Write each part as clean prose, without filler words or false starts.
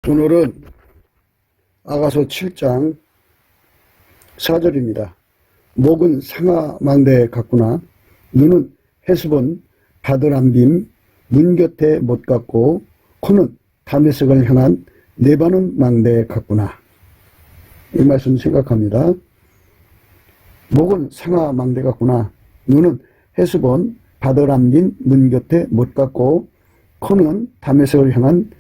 오늘은 아가서 7장 4절입니다. 목은 상아망대 같구나. 눈은 헤스본 바들암빔 문 곁에 못 같고 코는 다메섹을 향한 네바논 망대 같구나. 이 말씀 생각합니다. 목은 상아망대 같구나. 눈은 헤스본 바들암빔 문 곁에 못 같고 코는 다메섹을 향한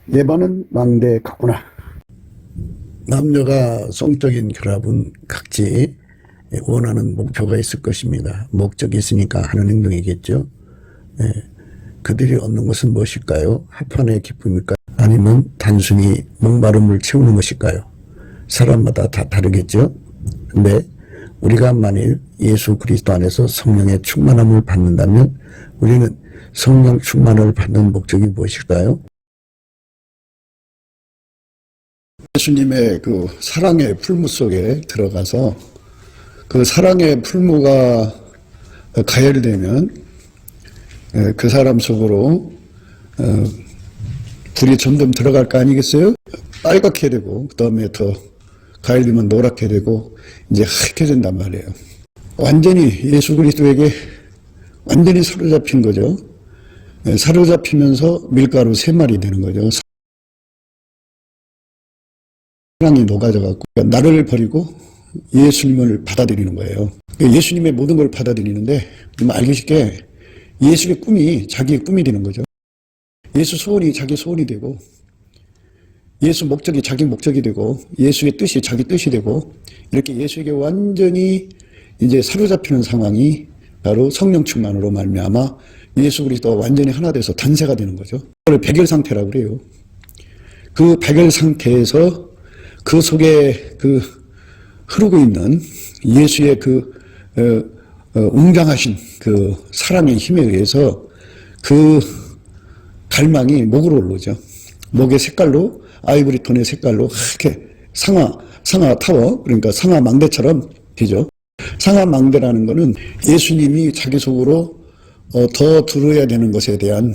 네바논 망대 같구나. 남녀가 성적인 결합은 각지 원하는 목표가 있을 것입니다. 목적이 있으니까 하는 행동이겠죠. 그들이 얻는 것은 무엇일까요? 합판의 기쁨일까요? 아니면 단순히 목마름을 채우는 것일까요? 사람마다 다 다르겠죠. 근데 우리가 만일 예수 그리스도 안에서 성령의 충만함을 받는다면 우리는 성령 충만을 받는 목적이 무엇일까요? 예수님의 그 사랑의 풀무 속에 들어가서 그 사랑의 풀무가 가열되면 그 사람 속으로 불이 점점 들어갈 거 아니겠어요? 빨갛게 되고 그 다음에 더 가열되면 노랗게 되고 이제 하얗게 된단 말이에요. 완전히 예수 그리스도에게 완전히 사로잡힌 거죠. 사로잡히면서 밀가루 3마리 되는 거죠. 사랑이 녹아져갖고 나를 버리고 예수님을 받아들이는 거예요. 예수님의 모든 걸 받아들이는데 알기 쉽게 예수의 꿈이 자기의 꿈이 되는 거죠. 예수 소원이 자기 소원이 되고 예수 목적이 자기 목적이 되고 예수의 뜻이 자기 뜻이 되고 이렇게 예수에게 완전히 이제 사로잡히는 상황이 바로 성령 충만으로 말미암아 예수 그리스도와 완전히 하나 돼서 단세가 되는 거죠. 그걸 백열 상태라고 그래요. 그 백열 상태에서 그 속에 그 흐르고 있는 예수의 그 웅장하신 그 사랑의 힘에 의해서 그 갈망이 목으로 올라오죠. 목의 색깔로 아이보리 톤의 색깔로 이렇게 상아 타워 그러니까 상아 망대처럼 되죠. 상아 망대라는 거는 예수님이 자기 속으로 더 들어야 되는 것에 대한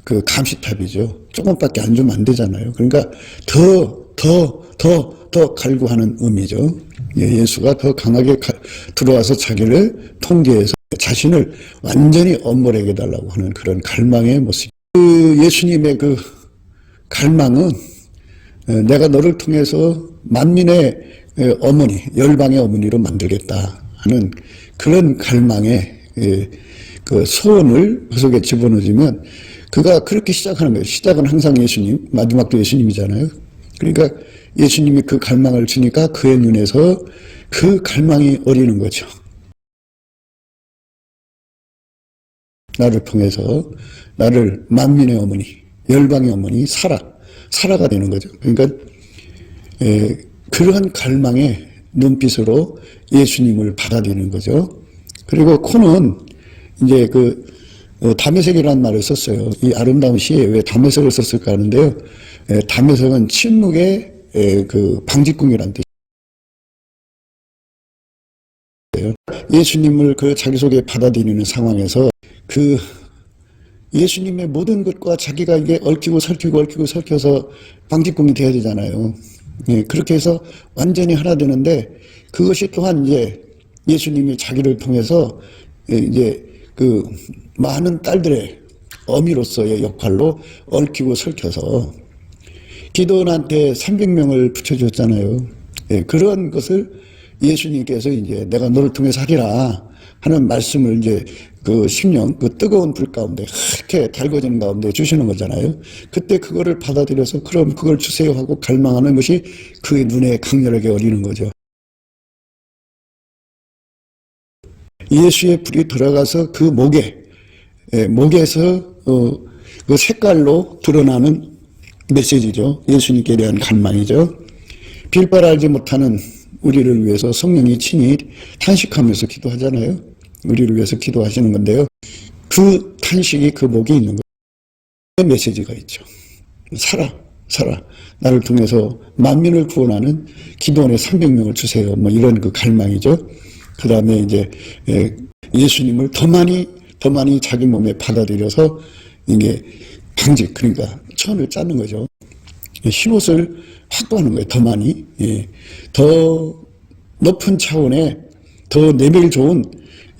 그 감시탑이죠. 조금밖에 안 주면 안 되잖아요. 그러니까 더 갈구하는 의미죠. 예수가 더 강하게 들어와서 자기를 통제해서 자신을 완전히 엄벌하게 해달라고 하는 그런 갈망의 모습. 그 예수님의 그 갈망은 내가 너를 통해서 만민의 어머니, 열방의 어머니로 만들겠다 하는 그런 갈망의 그 소원을 그 속에 집어넣으면 그가 그렇게 시작하는 거예요. 시작은 항상 예수님, 마지막도 예수님이잖아요. 그러니까 예수님이 그 갈망을 주니까 그의 눈에서 그 갈망이 어리는 거죠. 나를 통해서 나를 만민의 어머니, 열방의 어머니, 사라가 되는 거죠. 그러니까 그러한 갈망의 눈빛으로 예수님을 받아들이는 거죠. 그리고 코는 이제 그 다메섹이라는 말을 썼어요. 이 아름다운 시에 왜 다메섹을 썼을까 하는데요. 다메섹은 침묵의 그 방직궁이라는 뜻이에요. 예수님을 그 자기 속에 받아들이는 상황에서 그 예수님의 모든 것과 자기가 이게 얽히고 설켜서 방직궁이 돼야 되잖아요. 그렇게 해서 완전히 하나 되는데 그것이 또한 이제 예수님이 자기를 통해서 이제 그 많은 딸들의 어미로서의 역할로 얽히고 설켜서 기도원한테 300명을 붙여줬잖아요. 그런 것을 예수님께서 이제 내가 너를 통해서 하리라 하는 말씀을 이제 그 심령, 그 뜨거운 불 가운데 이렇게 달궈지는 가운데 주시는 거잖아요. 그때 그거를 받아들여서 그럼 그걸 주세요 하고 갈망하는 것이 그의 눈에 강렬하게 어리는 거죠. 예수의 불이 들어가서 그 목에서 그 색깔로 드러나는 메시지죠. 예수님께 대한 갈망이죠. 빌바를 알지 못하는 우리를 위해서 성령이 친히 탄식하면서 기도하잖아요. 우리를 위해서 기도하시는 건데요. 그 탄식이 그 목에 있는 거예요. 메시지가 있죠. 살아. 나를 통해서 만민을 구원하는 기도원에 300명을 주세요. 뭐 이런 그 갈망이죠. 그 다음에 이제 예수님을 더 많이 자기 몸에 받아들여서 이게 방직, 그러니까 천을 짜는 거죠. 흰옷을 확보하는 거예요. 더 많이. 예. 더 높은 차원의 더 레벨 좋은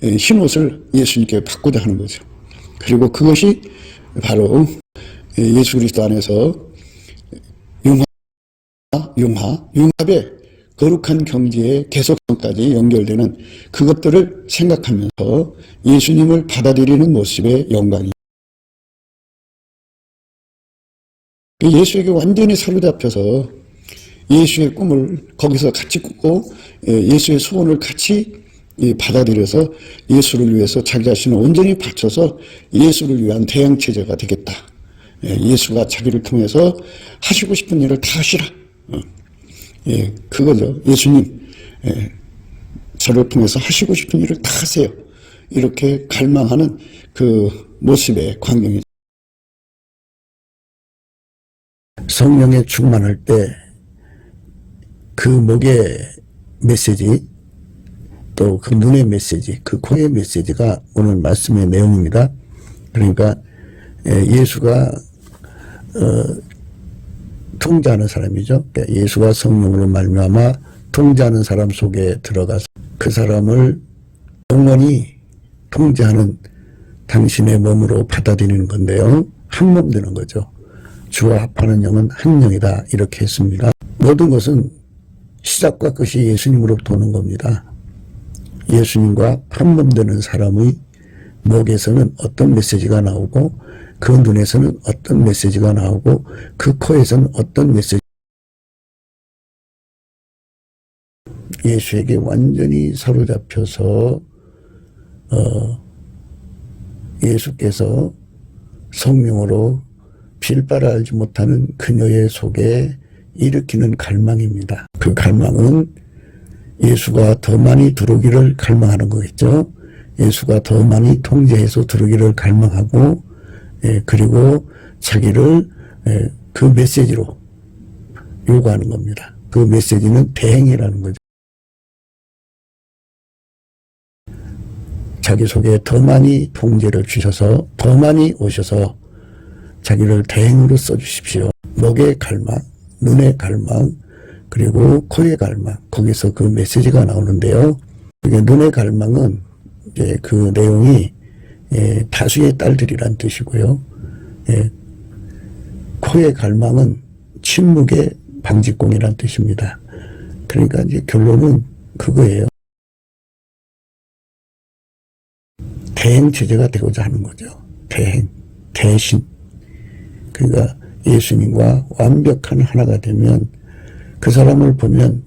흰옷을 예수님께 받고자 하는 거죠. 그리고 그것이 바로 예수 그리스도 안에서 융합의 거룩한 경지의 계속성까지 연결되는 그것들을 생각하면서 예수님을 받아들이는 모습의 영광이 예수에게 완전히 사로잡혀서 예수의 꿈을 거기서 같이 꾸고 예수의 소원을 같이 받아들여서 예수를 위해서 자기 자신을 온전히 바쳐서 예수를 위한 대형체제가 되겠다. 예수가 자기를 통해서 하시고 싶은 일을 다 하시라. 그거죠. 예수님, 저를 통해서 하시고 싶은 일을 다 하세요. 이렇게 갈망하는 그 모습의 광경이죠. 성령에 충만할 때 그 목의 메시지, 또 그 눈의 메시지, 그 코의 메시지가 오늘 말씀의 내용입니다. 그러니까 예수가 통제하는 사람이죠. 예수가 성령으로 말미암아 통제하는 사람 속에 들어가서 그 사람을 영원히 통제하는 당신의 몸으로 받아들이는 건데요. 한 몸 되는 거죠. 주와 합하는 영은 한 영이다. 이렇게 했습니다. 모든 것은 시작과 끝이 예수님으로부터 오는 겁니다. 예수님과 한 몸 되는 사람의 목에서는 어떤 메시지가 나오고 그 눈에서는 어떤 메시지가 나오고 그 코에서는 어떤 메시지 예수에게 완전히 사로잡혀서 예수께서 성령으로 빌바라 알지 못하는 그녀의 속에 일으키는 갈망입니다. 그 갈망은 예수가 더 많이 들어오기를 갈망하는 거겠죠. 예수가 더 많이 통제해서 들어오기를 갈망하고 그리고 자기를 그 메시지로 요구하는 겁니다. 그 메시지는 대행이라는 거죠. 자기 속에 더 많이 통제를 주셔서 더 많이 오셔서 자기를 대행으로 써주십시오. 목의 갈망, 눈의 갈망, 그리고 코의 갈망, 거기서 그 메시지가 나오는데요. 눈의 갈망은 이제 그 내용이 다수의 딸들이란 뜻이고요. 코의 갈망은 침묵의 방직공이란 뜻입니다. 그러니까 이제 결론은 그거예요. 대행 체제가 되고자 하는 거죠. 대행, 대신. 그러니까 예수님과 완벽한 하나가 되면 그 사람을 보면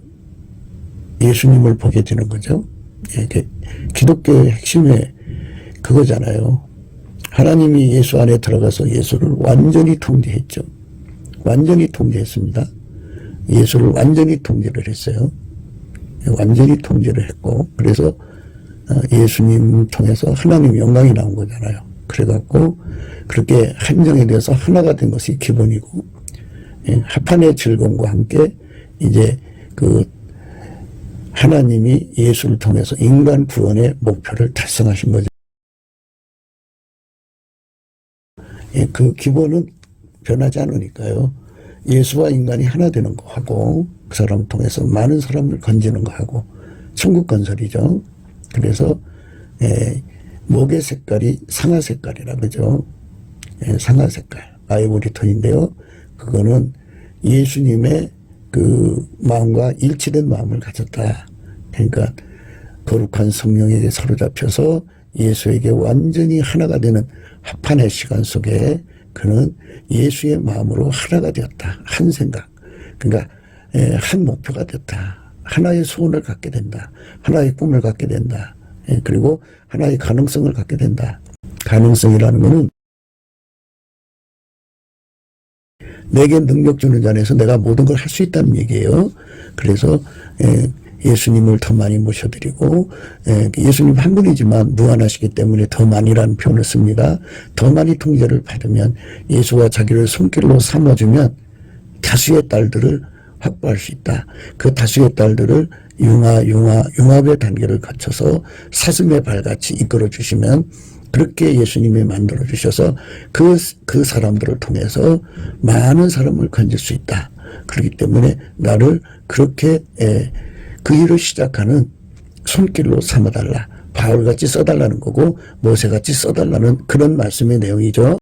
예수님을 보게 되는 거죠. 기독교의 핵심의 그거잖아요. 하나님이 예수 안에 들어가서 예수를 완전히 통제했죠. 완전히 통제했습니다. 예수를 완전히 통제를 했어요. 완전히 통제를 했고 그래서 예수님 통해서 하나님 영광이 나온 거잖아요. 그래갖고 그렇게 한정이 돼서 하나가 된 것이 기본이고 합한의 즐거움과 함께 이제 그 하나님이 예수를 통해서 인간 구원의 목표를 달성하신 거죠. 그 기본은 변하지 않으니까요. 예수와 인간이 하나 되는 거하고 그 사람을 통해서 많은 사람을 건지는 거하고 천국 건설이죠. 그래서 목의 색깔이 상아 색깔이라 그러죠. 상아 색깔, 아이보리 톤인데요. 그거는 예수님의 그 마음과 일치된 마음을 가졌다. 그러니까 거룩한 성령에게 사로잡혀서 예수에게 완전히 하나가 되는 합한의 시간 속에 그는 예수의 마음으로 하나가 되었다. 한 생각. 그러니까 한 목표가 됐다. 하나의 소원을 갖게 된다. 하나의 꿈을 갖게 된다. 그리고 하나의 가능성을 갖게 된다. 가능성이라는 것은 내게 능력 주는 자에서 내가 모든 걸 할 수 있다는 얘기예요. 그래서 예수님을 더 많이 모셔드리고 예수님 한 분이지만 무한하시기 때문에 더 많이라는 표현을 씁니다. 더 많이 통제를 받으면 예수가 자기를 손길로 삼아주면 다수의 딸들을 확보할 수 있다. 그 다수의 딸들을 융합의 단계를 거쳐서 사슴의 발같이 이끌어 주시면 그렇게 예수님이 만들어 주셔서 그 사람들을 통해서 많은 사람을 건질 수 있다. 그렇기 때문에 나를 그렇게 그 일을 시작하는 손길로 삼아달라. 바울같이 써달라는 거고 모세같이 써달라는 그런 말씀의 내용이죠.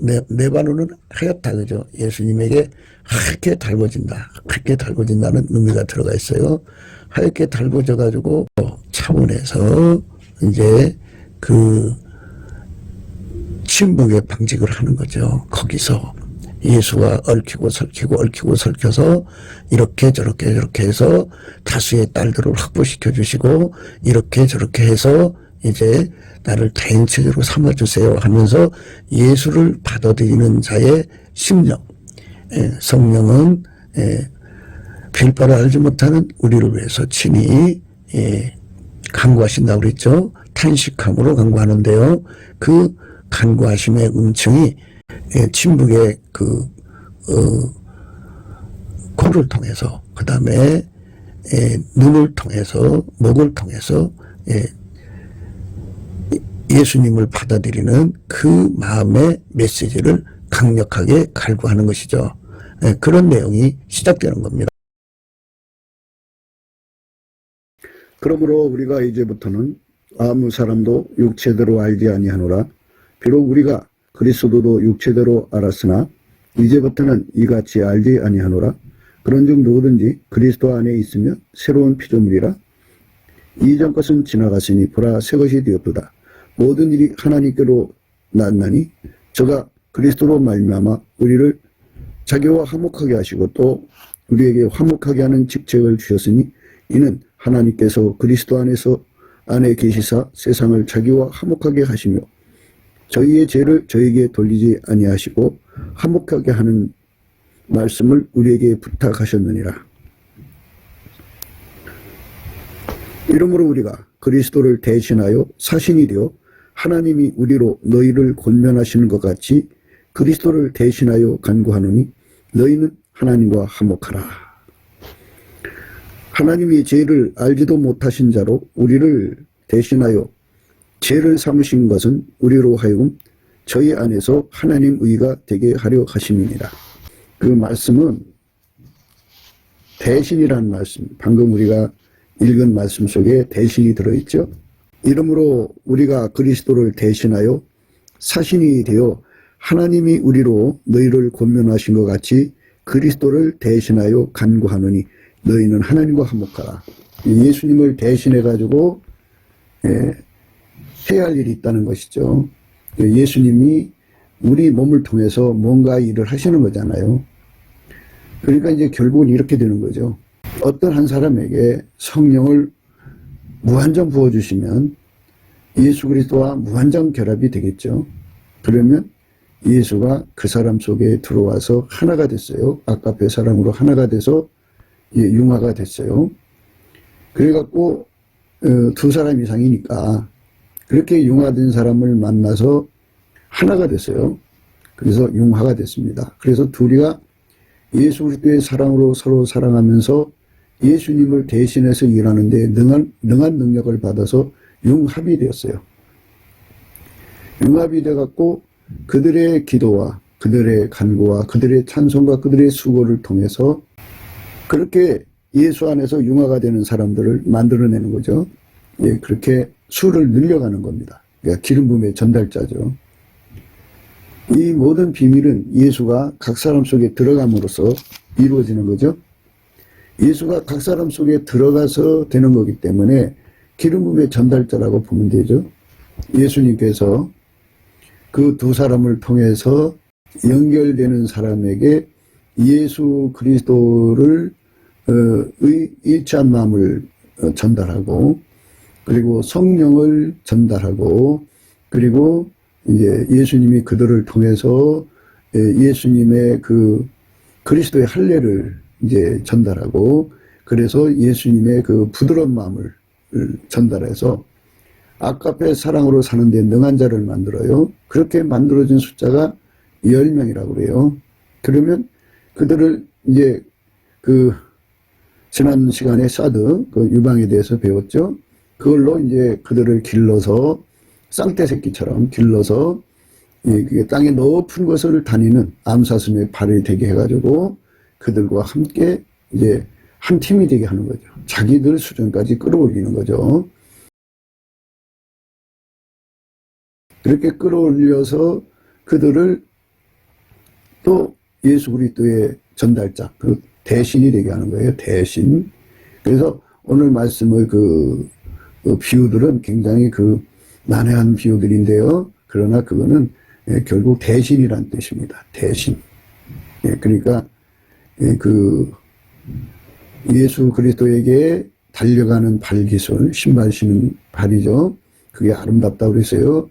내 발로는 하얗다, 그죠? 예수님에게 하얗게 달궈진다. 하얗게 달궈진다는 의미가 들어가 있어요. 하얗게 달궈져가지고 차원에서 이제 그 침묵의 방직을 하는 거죠. 거기서 예수가 얽히고 설켜서 이렇게 저렇게 해서 다수의 딸들을 확보시켜 주시고 이렇게 저렇게 해서 이제 나를 다인체제로 삼아주세요 하면서 예수를 받아들이는 자의 심령, 성령은 빌바를 알지 못하는 우리를 위해서 친히 간구하신다고 그랬죠. 탄식함으로 간구하는데요. 그 간구하심의 음층이 침묵의 코를 통해서, 그 다음에 눈을 통해서, 목을 통해서 예수님을 받아들이는 그 마음의 메시지를 강력하게 갈구하는 것이죠. 그런 내용이 시작되는 겁니다. 그러므로 우리가 이제부터는 아무 사람도 육체대로 알지 아니하노라. 비록 우리가 그리스도도 육체대로 알았으나 이제부터는 이같이 알지 아니하노라. 그런즉 누구든지 그리스도 안에 있으면 새로운 피조물이라. 이전 것은 지나갔으니 보라 새 것이 되었도다. 모든 일이 하나님께로 났나니 저가 그리스도로 말미암아 우리를 자기와 화목하게 하시고 또 우리에게 화목하게 하는 직책을 주셨으니 이는 하나님께서 그리스도 안에 계시사 세상을 자기와 화목하게 하시며 저희의 죄를 저에게 돌리지 아니하시고 화목하게 하는 말씀을 우리에게 부탁하셨느니라. 이러므로 우리가 그리스도를 대신하여 사신이 되어 하나님이 우리로 너희를 권면하시는 것 같이 그리스도를 대신하여 간구하노니 너희는 하나님과 화목하라. 하나님이 죄를 알지도 못하신 자로 우리를 대신하여 죄를 삼으신 것은 우리로 하여금 저희 안에서 하나님 의가 되게 하려 하심이니라. 그 말씀은 대신이라는 말씀, 방금 우리가 읽은 말씀 속에 대신이 들어있죠. 이러므로 우리가 그리스도를 대신하여 사신이 되어 하나님이 우리로 너희를 권면하신 것 같이 그리스도를 대신하여 간구하노니 너희는 하나님과 화목하라. 예수님을 대신해 가지고 해야 할 일이 있다는 것이죠. 예수님이 우리 몸을 통해서 뭔가 일을 하시는 거잖아요. 그러니까 이제 결국은 이렇게 되는 거죠. 어떤 한 사람에게 성령을 무한정 부어주시면 예수 그리스도와 무한정 결합이 되겠죠. 그러면 예수가 그 사람 속에 들어와서 하나가 됐어요. 아까페 사랑으로 하나가 돼서 융화가 됐어요. 그래갖고 두 사람 이상이니까 그렇게 융화된 사람을 만나서 하나가 됐어요. 그래서 융화가 됐습니다. 그래서 둘이가 예수 그리스도의 사랑으로 서로 사랑하면서 예수님을 대신해서 일하는데 능한 능력을 받아서 융합이 되었어요. 융합이 돼갖고 그들의 기도와 그들의 간구와 그들의 찬송과 그들의 수고를 통해서 그렇게 예수 안에서 융화가 되는 사람들을 만들어내는 거죠. 그렇게 수를 늘려가는 겁니다. 그러니까 기름 부음의 전달자죠. 이 모든 비밀은 예수가 각 사람 속에 들어감으로써 이루어지는 거죠. 예수가 각 사람 속에 들어가서 되는 거기 때문에 기름 부음의 전달자라고 보면 되죠. 예수님께서 그 두 사람을 통해서 연결되는 사람에게 예수 그리스도를 일치한 마음을 전달하고 그리고 성령을 전달하고 그리고 이제 예수님이 그들을 통해서 예수님의 그 그리스도의 할례를 이제 전달하고 그래서 예수님의 그 부드러운 마음을 전달해서 아까페 사랑으로 사는데 능한 자를 만들어요. 그렇게 만들어진 숫자가 10명이라고 그래요. 그러면 그들을 이제 그 지난 시간에 사드 그 유방에 대해서 배웠죠. 그걸로 이제 그들을 길러서 쌍떼 새끼처럼 길러서 이 땅의 높은 곳을 다니는 암사슴의 발이 되게 해가지고 그들과 함께 이제 한 팀이 되게 하는 거죠. 자기들 수준까지 끌어올리는 거죠. 그렇게 끌어올려서 그들을 또 예수 그리스도의 전달자, 그 대신이 되게 하는 거예요. 대신. 그래서 오늘 말씀의 그 비유들은 굉장히 그 난해한 비유들인데요. 그러나 그거는 결국 대신이란 뜻입니다. 대신. 그러니까 그 예수 그리스도에게 달려가는 발기술, 신발 신은 발이죠. 그게 아름답다고 그랬어요.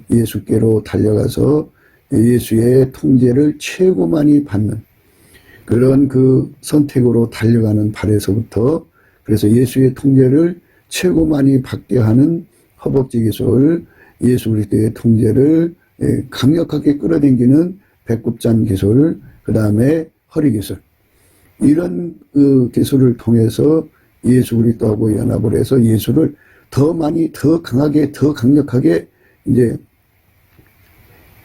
예수께로 달려가서 예수의 통제를 최고 많이 받는 그런 그 선택으로 달려가는 발에서부터, 그래서 예수의 통제를 최고 많이 받게 하는 허벅지 기술, 예수 그리스도의 통제를 강력하게 끌어당기는 배꼽잔 기술, 그 다음에 허리 기술, 이런 그 기술을 통해서 예수 그리스도하고 연합을 해서 예수를 더 많이, 더 강하게, 더 강력하게 이제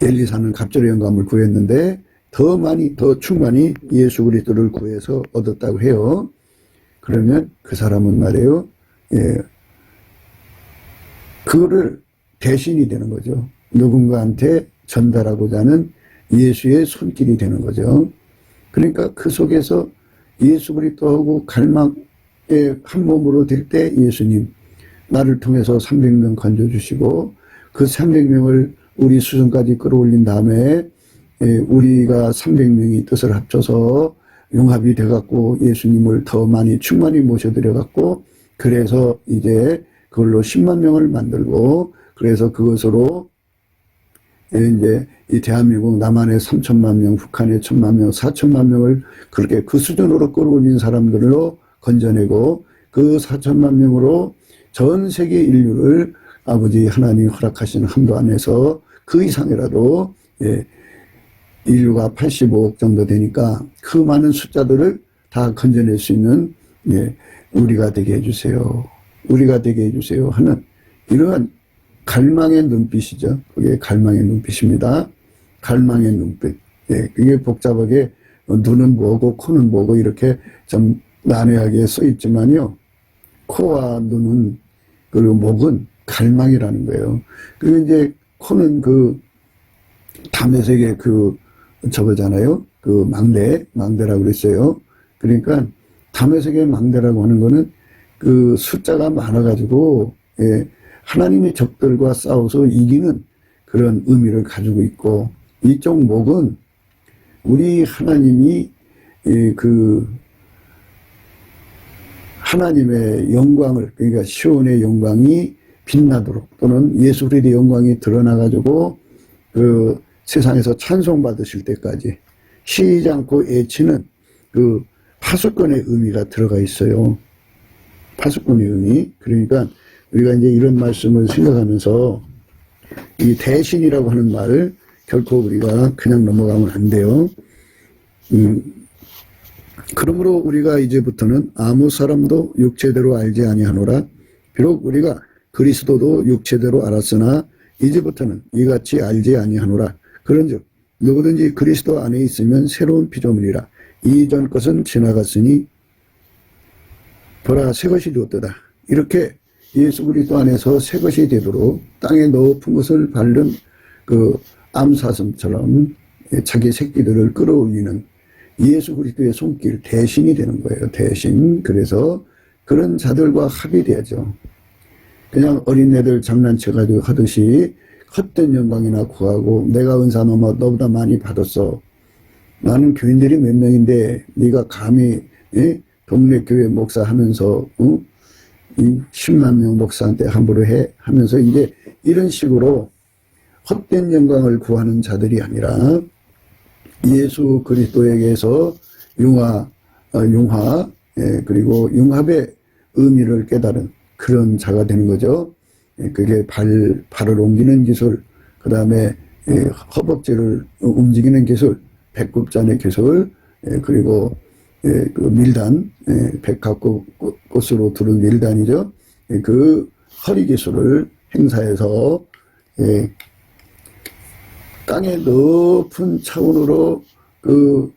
엘리사는 갑절의 영감을 구했는데 더 많이, 더 충만히 예수 그리스도를 구해서 얻었다고 해요. 그러면 그 사람은 말이에요. 그거를 대신이 되는 거죠. 누군가한테 전달하고자 하는 예수의 손길이 되는 거죠. 그러니까 그 속에서 예수 그리스도하고 갈망의 한 몸으로 될 때 예수님 나를 통해서 300명 건져주시고 그 300명을 우리 수준까지 끌어올린 다음에 우리가 300명이 뜻을 합쳐서 융합이 돼갖고 예수님을 더 많이 충만히 모셔드려갖고 그래서 이제 그걸로 10만 명을 만들고 그래서 그것으로 이제 이 대한민국 남한에 3천만 명, 북한에 1천만 명, 4천만 명을 그렇게 그 수준으로 끌어올린 사람들로 건져내고 그 4천만 명으로 전 세계 인류를 아버지 하나님 허락하신 한도 안에서 그 이상이라도 인류가 85억 정도 되니까 그 많은 숫자들을 다 건져낼 수 있는 우리가 되게 해주세요. 우리가 되게 해주세요 하는 이러한 갈망의 눈빛이죠. 그게 갈망의 눈빛입니다. 갈망의 눈빛. 그게 복잡하게 눈은 뭐고 코는 뭐고 이렇게 좀 난해하게 써 있지만요. 코와 눈은 그리고 목은 갈망이라는 거예요. 그리고 이제 코는 그 담에색의 그 저거잖아요. 그 망대라고 그랬어요. 그러니까 담에색의 망대라고 하는 거는 그 숫자가 많아가지고 하나님의 적들과 싸워서 이기는 그런 의미를 가지고 있고, 이쪽 목은 우리 하나님이 그 하나님의 영광을, 그러니까 시온의 영광이 빛나도록 또는 예수 그리스도의 영광이 드러나가지고 그 세상에서 찬송받으실 때까지 쉬지 않고 애치는 그 파수꾼의 의미가 들어가 있어요. 파수꾼의 의미. 그러니까 우리가 이제 이런 말씀을 생각하면서 이 대신이라고 하는 말을 결코 우리가 그냥 넘어가면 안 돼요. 그러므로 우리가 이제부터는 아무 사람도 육체대로 알지 아니하노라. 비록 우리가 그리스도도 육체대로 알았으나 이제부터는 이같이 알지 아니하노라. 그런즉 누구든지 그리스도 안에 있으면 새로운 피조물이라. 이전 것은 지나갔으니 보라 새 것이 되었도다. 이렇게 예수 그리스도 안에서 새 것이 되도록 땅의 높은 것을 밟는 그 암사슴처럼 자기 새끼들을 끌어올리는 예수 그리스도의 손길 대신이 되는 거예요. 대신. 그래서 그런 자들과 합이 돼야죠. 그냥 어린애들 장난쳐가지고 하듯이 헛된 영광이나 구하고 내가 은사 너보다 많이 받았어. 나는 교인들이 몇 명인데 네가 감히 동네 교회 목사하면서 이 10만 명 목사한테 함부로 해 하면서 이제 이런 식으로 헛된 영광을 구하는 자들이 아니라 예수 그리스도에게서 융화 그리고 융합의 의미를 깨달은 그런 자가 되는 거죠. 그게 발을 옮기는 기술, 그 다음에 허벅지를 움직이는 기술, 배꼽잔의 기술, 그리고 그 밀단, 백합꽃으로 두른 밀단이죠. 그 허리 기술을 행사해서 땅의 높은 차원으로 그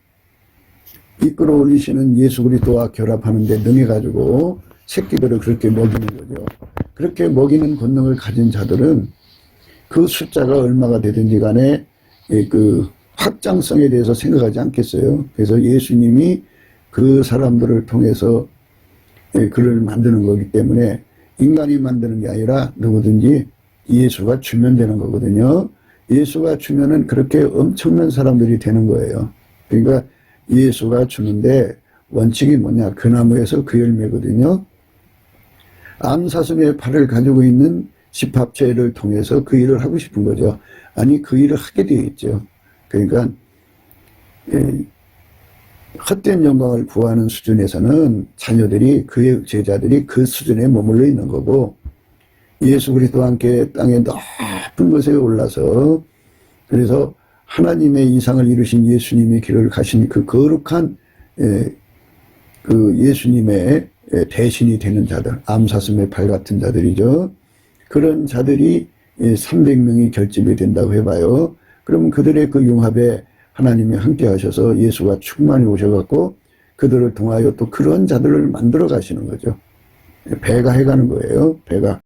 이끌어 올리시는 예수 그리스도와 결합하는 데 능해가지고 새끼들을 그렇게 먹이는 거죠. 그렇게 먹이는 권능을 가진 자들은 그 숫자가 얼마가 되든지 간에 그 확장성에 대해서 생각하지 않겠어요. 그래서 예수님이 그 사람들을 통해서 그를 만드는 거기 때문에 인간이 만드는 게 아니라 누구든지 예수가 주면 되는 거거든요. 예수가 주면은 그렇게 엄청난 사람들이 되는 거예요. 그러니까 예수가 주는데 원칙이 뭐냐? 그 나무에서 그 열매거든요. 암사슴의 팔을 가지고 있는 집합체를 통해서 그 일을 하고 싶은 거죠. 아니, 그 일을 하게 되어 있죠. 그러니까 헛된 영광을 구하는 수준에서는 자녀들이, 그의 제자들이 그 수준에 머물러 있는 거고, 예수 그리스도와 함께 땅의 높은 곳에 올라서 그래서 하나님의 이상을 이루신 예수님의 길을 가신 그 거룩한 그 예수님의 대신이 되는 자들, 암사슴의 발 같은 자들이죠. 그런 자들이 300명이 결집이 된다고 해봐요. 그럼 그들의 그 융합에 하나님이 함께 하셔서 예수가 충만히 오셔갖고 그들을 통하여 또 그런 자들을 만들어 가시는 거죠. 배가 해가는 거예요. 배가.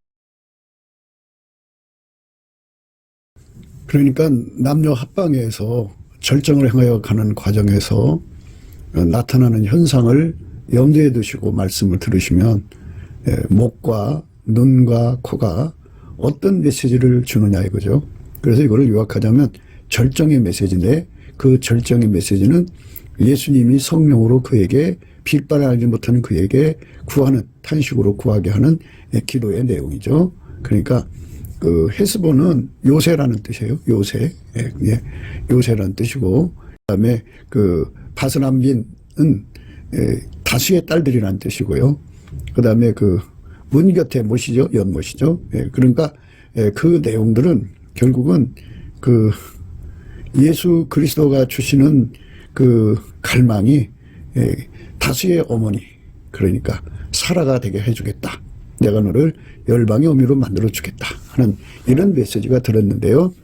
그러니까 남녀 합방에서 절정을 향하여 가는 과정에서 나타나는 현상을 염두에 두시고 말씀을 들으시면 목과 눈과 코가 어떤 메시지를 주느냐 이거죠. 그래서 이거를 요약하자면 절정의 메시지인데 그 절정의 메시지는 예수님이 성령으로 그에게 빛발을 알지 못하는 그에게 구하는, 탄식으로 구하게 하는 기도의 내용이죠. 그러니까 그 헤스본은 요새라는 뜻이에요. 요새. 요새라는 뜻이고, 그 다음에 그 바스람빈은 다수의 딸들이라는 뜻이고요. 그 다음에 그 문 곁에 못이죠. 연못이죠. 그러니까 그 내용들은 결국은 그 예수 그리스도가 주시는 그 갈망이 다수의 어머니, 그러니까 사라가 되게 해주겠다. 내가 너를 열방의 어미로 만들어 주겠다 하는 이런 메시지가 들었는데요.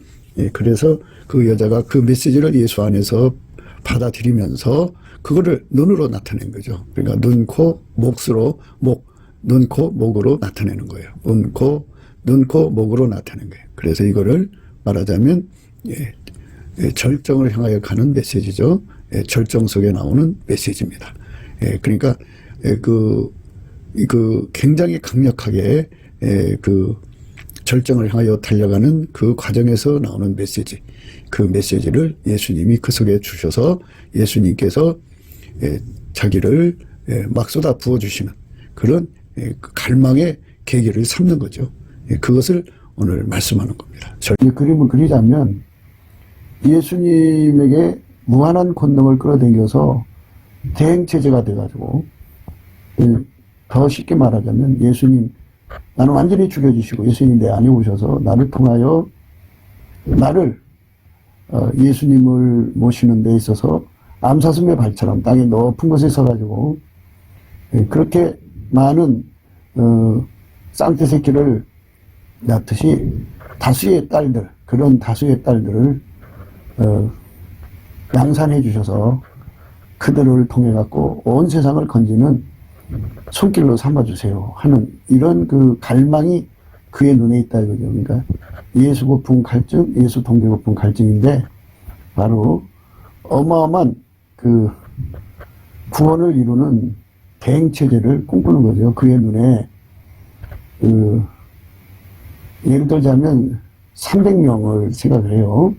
그래서 그 여자가 그 메시지를 예수 안에서 받아들이면서 그거를 눈으로 나타낸 거죠. 그러니까 눈, 코, 몫으로 눈, 코, 목으로 나타내는 거예요. 눈, 코, 목으로 나타낸 거예요. 그래서 이거를 말하자면 절정을 향하여 가는 메시지죠. 절정 속에 나오는 메시지입니다. 그러니까 그 굉장히 강력하게 그 절정을 향하여 달려가는 그 과정에서 나오는 메시지, 그 메시지를 예수님이 그 속에 주셔서 예수님께서 자기를 막 쏟아 부어주시는 그런 갈망의 계기를 삼는 거죠. 그것을 오늘 말씀하는 겁니다. 이 그림을 그리자면 예수님에게 무한한 권능을 끌어당겨서 대행체제가 돼가지고, 더 쉽게 말하자면 예수님, 나는 완전히 죽여주시고 예수님 내 안에 오셔서 나를 통하여 나를 예수님을 모시는 데 있어서 암사슴의 발처럼 땅의 높은 곳에 서가지고 그렇게 많은 쌍떼 새끼를 낳듯이 다수의 딸들, 그런 다수의 딸들을 양산해 주셔서 그들을 통해 갖고 온 세상을 건지는 손길로 삼아주세요 하는 이런 그 갈망이 그의 눈에 있다 이거죠. 그러니까 예수 고품 갈증, 예수 동기 고품 갈증인데 바로 어마어마한 그 구원을 이루는 대행체제를 꿈꾸는 거죠. 그의 눈에 예를 들자면 300명을 생각을 해요.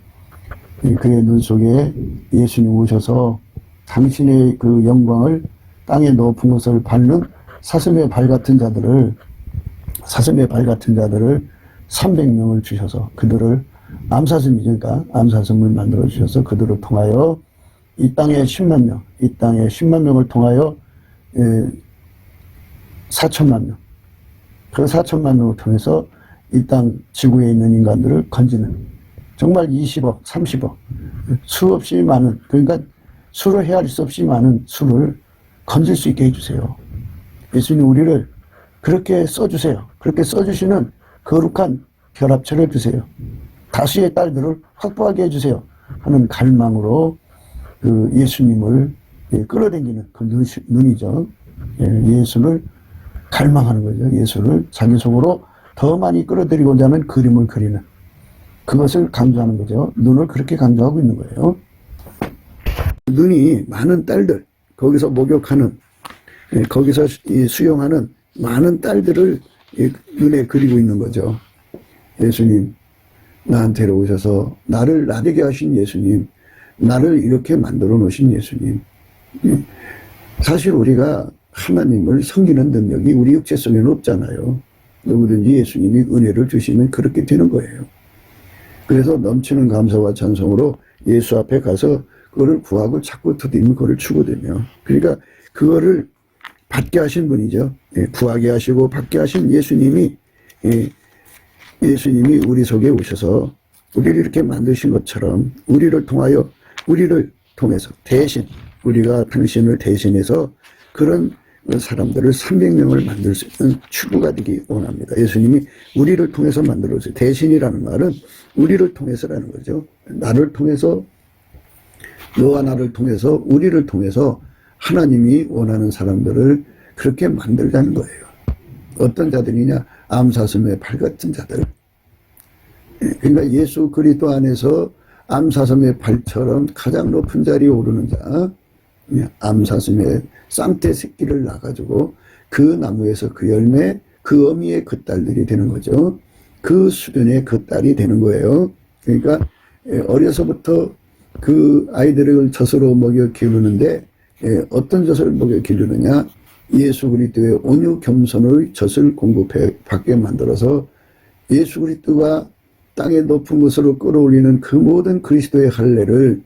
그의 눈 속에 예수님 오셔서 당신의 그 영광을 땅의 높은 곳을 밟는 사슴의 발 같은 자들을 300명을 주셔서 그들을 암사슴이죠. 그러니까 암사슴을 만들어 주셔서 그들을 통하여 이 땅에 10만 명을 통하여 4천만 명, 그 4천만 명을 통해서 이 땅 지구에 있는 인간들을 건지는 정말 20억, 30억 수없이 많은, 그러니까 수를 헤아릴 수 없이 많은 수를 건질 수 있게 해주세요. 예수님 우리를 그렇게 써주세요. 그렇게 써주시는 거룩한 결합체를 주세요. 다수의 딸들을 확보하게 해주세요. 하는 갈망으로 그 예수님을 끌어당기는 그 눈이죠. 예수를 갈망하는 거죠. 예수를 자기 속으로 더 많이 끌어들이고자 하는 그림을 그리는 그것을 강조하는 거죠. 눈을 그렇게 강조하고 있는 거예요. 눈이 많은 딸들, 거기서 목욕하는, 거기서 수용하는 많은 딸들을 눈에 그리고 있는 거죠. 예수님, 나한테로 오셔서 나를 나되게 하신 예수님, 나를 이렇게 만들어 놓으신 예수님. 사실 우리가 하나님을 섬기는 능력이 우리 육체 속에는 없잖아요. 누구든지 예수님이 은혜를 주시면 그렇게 되는 거예요. 그래서 넘치는 감사와 찬송으로 예수 앞에 가서 그거를 구하고 찾고 드리면 그거를 추구되며, 그러니까 그거를 받게 하신 분이죠. 구하게 하시고 받게 하신 예수님이 우리 속에 오셔서 우리를 이렇게 만드신 것처럼 우리를 통해서 대신 우리가 당신을 대신해서 그런 사람들을 300명을 만들 수 있는 추구가 되기 원합니다. 예수님이 우리를 통해서 만들어주세요. 대신이라는 말은 우리를 통해서라는 거죠. 나를 통해서, 너와 나를 통해서, 우리를 통해서 하나님이 원하는 사람들을 그렇게 만들자는 거예요. 어떤 자들이냐? 암사슴의 발 같은 자들. 그러니까 예수 그리스도 안에서 암사슴의 발처럼 가장 높은 자리에 오르는 자, 암사슴의 쌍태 새끼를 낳아가지고 그 나무에서 그 열매, 그 어미의 그 딸들이 되는 거죠. 그 수련의 그 딸이 되는 거예요. 그러니까 어려서부터 그 아이들을 젖으로 먹여 기르는데 어떤 젖을 먹여 기르느냐? 예수 그리스도의 온유 겸손의 젖을 공급해 받게 만들어서 예수 그리스도가 땅의 높은 곳으로 끌어올리는 그 모든 그리스도의 할례를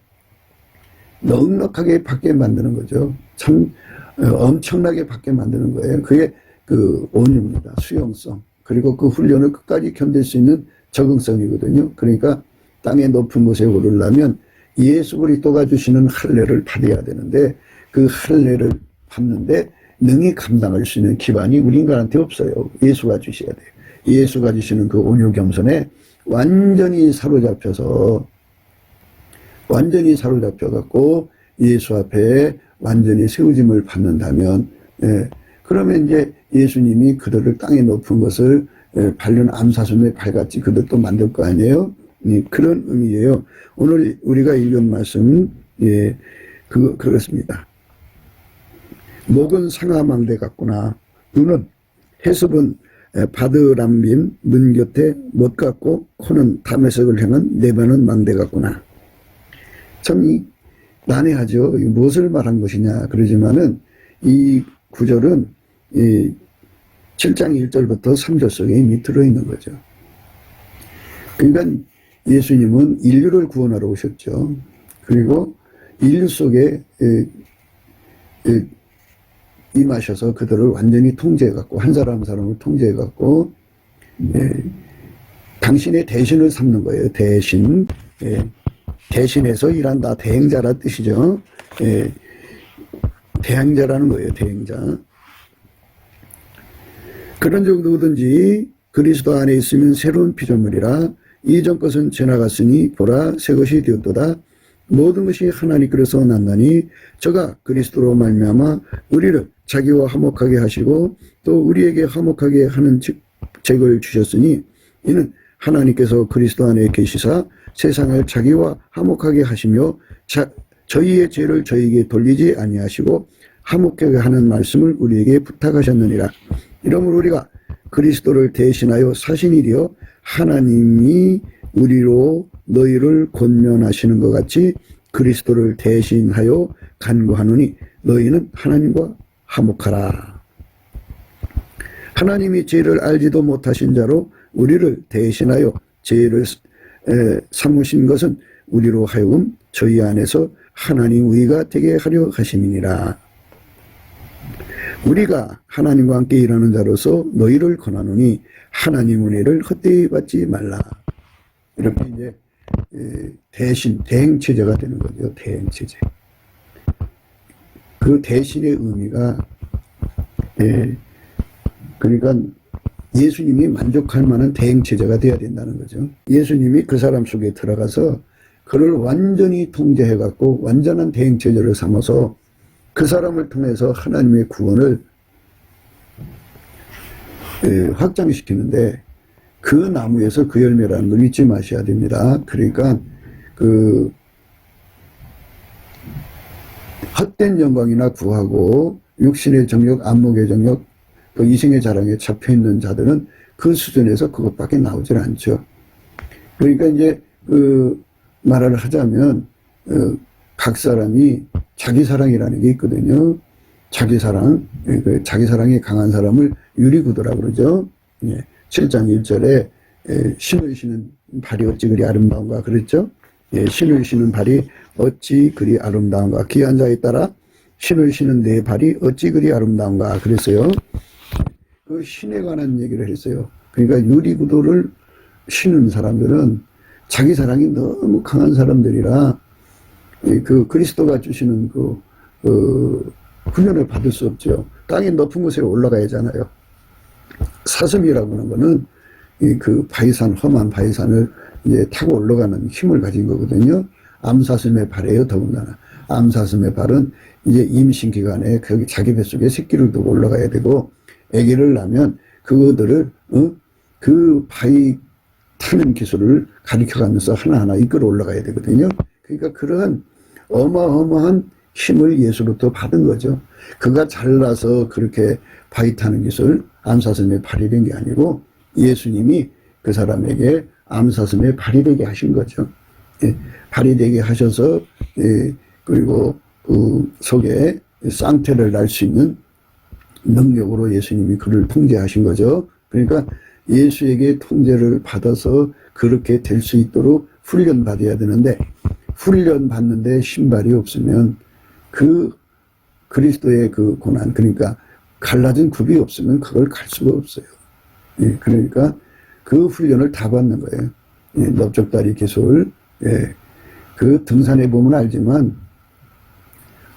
넉넉하게 받게 만드는 거죠. 참 엄청나게 받게 만드는 거예요. 그게 그 온유입니다. 수용성. 그리고 그 훈련을 끝까지 견딜 수 있는 적응성이거든요. 그러니까 땅의 높은 곳에 오르려면 예수 그리스도가 주시는 할례를 받아야 되는데 그 할례를 받는데 능히 감당할 수 있는 기반이 우리 인간한테 없어요. 예수가 주셔야 돼요. 예수가 주시는 그 온유 겸손에 완전히 사로잡혀갖고 예수 앞에 완전히 세우짐을 받는다면, 그러면 이제 예수님이 그들을 땅에 높은 것을 밟는 암사슴의 발같이 그들도 만들 거 아니에요? 그런 의미예요. 오늘 우리가 읽은 말씀, 그렇습니다. 목은 상하망대 같구나. 눈은 해습은 바드람빔 눈 곁에 못 같고 코는 다메섹을 향한 내변은 망대 같구나. 참 난해하죠. 무엇을 말한 것이냐 그러지만은 이 구절은 7장 1절부터 3절 속에 이미 들어있는 거죠. 그러니까 예수님은 인류를 구원하러 오셨죠. 그리고 인류 속에 임하셔서 그들을 완전히 통제해갖고 한 사람 한 사람을 통제해갖고 당신의 대신을 삼는 거예요. 대신. 대신해서 일한다. 대행자라 뜻이죠. 대행자라는 거예요. 대행자. 그런 정도든지 그리스도 안에 있으면 새로운 피조물이라 이전 것은 지나갔으니 보라 새 것이 되었도다. 모든 것이 하나님께로서 났나니 저가 그리스도로 말미암아 우리를 자기와 화목하게 하시고 또 우리에게 화목하게 하는 직책을 주셨으니 이는 하나님께서 그리스도 안에 계시사 세상을 자기와 화목하게 하시며 저희의 죄를 저희에게 돌리지 아니하시고 화목하게 하는 말씀을 우리에게 부탁하셨느니라. 이러므로 우리가 그리스도를 대신하여 사신 일이여 하나님이 우리로 너희를 권면하시는 것 같이 그리스도를 대신하여 간구하노니 너희는 하나님과 화목하라. 하나님이 죄를 알지도 못하신 자로 우리를 대신하여 죄를 삼으신 것은 우리로 하여금 저희 안에서 하나님 의가 되게 하려 하심이니라. 우리가 하나님과 함께 일하는 자로서 너희를 권하노니 하나님 은혜를 헛되이 받지 말라. 이렇게 이제 대신 대행체제가 되는 거죠. 대행체제. 그 대신의 의미가, 그러니까 예수님이 만족할 만한 대행체제가 돼야 된다는 거죠. 예수님이 그 사람 속에 들어가서 그를 완전히 통제해갖고 완전한 대행체제를 삼아서 그 사람을 통해서 하나님의 구원을 확장시키는데, 그 나무에서 그 열매라는 걸 잊지 마셔야 됩니다. 그러니까 그 헛된 영광이나 구하고 육신의 정욕, 안목의 정욕, 그 이생의 자랑에 잡혀있는 자들은 그 수준에서 그것밖에 나오질 않죠. 그러니까 이제 그 말을 하자면 각 사람이 자기 사랑이라는 게 있거든요. 자기 사랑, 그 자기 사랑이 강한 사람을 유리구두라고 그러죠. 7장 1절에 신을 신은 발이 어찌 그리 아름다운가 그랬죠. 신을 신은 발이 어찌 그리 아름다운가. 귀한 자에 따라 신을 신은 내 발이 어찌 그리 아름다운가 그랬어요. 그 신에 관한 얘기를 했어요. 그러니까 유리구두를 신은 사람들은 자기 사랑이 너무 강한 사람들이라 그 그리스도가 주시는 그 훈련을 받을 수 없죠. 땅의 높은 곳에 올라가야 하잖아요. 사슴이라고 하는 거는 그 바위산, 험한 바위산을 이제 타고 올라가는 힘을 가진 거거든요. 암사슴의 발이에요, 더군다나. 암사슴의 발은 이제 임신 기간에 자기 뱃속에 새끼를 두고 올라가야 되고, 아기를 낳으면 그거들을, 그 바위 타는 기술을 가르쳐 가면서 하나하나 이끌어 올라가야 되거든요. 그러니까 그런 어마어마한 힘을 예수로부터 받은 거죠. 그가 잘나서 그렇게 바위 타는 기술, 암사슴의 발이 된 게 아니고 예수님이 그 사람에게 암사슴의 발이 되게 하신 거죠. 발이 되게 하셔서, 그리고 그 속에 쌍태를 날 수 있는 능력으로 예수님이 그를 통제하신 거죠. 그러니까 예수에게 통제를 받아서 그렇게 될 수 있도록 훈련받아야 되는데, 훈련받는데 신발이 없으면 그 그리스도의 그 고난, 그러니까 갈라진 굽이 없으면 그걸 갈 수가 없어요. 그러니까 그 훈련을 다 받는 거예요. 넓적다리 기술. 그 등산해 보면 알지만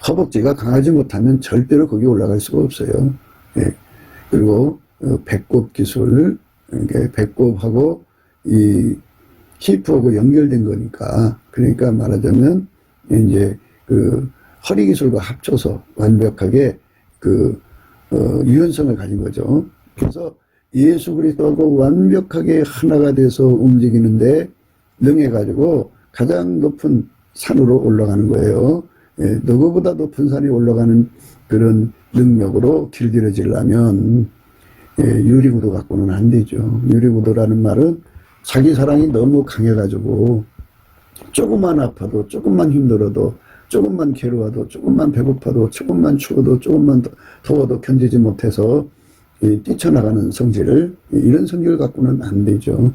허벅지가 강하지 못하면 절대로 거기 올라갈 수가 없어요. 그리고 배꼽 기술, 배꼽하고 이 히프하고 연결된 거니까, 그러니까 말하자면 이제 그 허리 기술과 합쳐서 완벽하게 그 유연성을 가진 거죠. 그래서 예수 그리스도하고 완벽하게 하나가 돼서 움직이는데 능해가지고 가장 높은 산으로 올라가는 거예요. 누구보다 높은 산에 올라가는 그런 능력으로 길들여지려면 유리구두 갖고는 안 되죠. 유리구두라는 말은 자기 사랑이 너무 강해가지고 조금만 아파도, 조금만 힘들어도, 조금만 괴로워도, 조금만 배고파도, 조금만 추워도, 조금만 더워도 견디지 못해서 뛰쳐나가는 성질을, 이런 성질을 갖고는 안 되죠.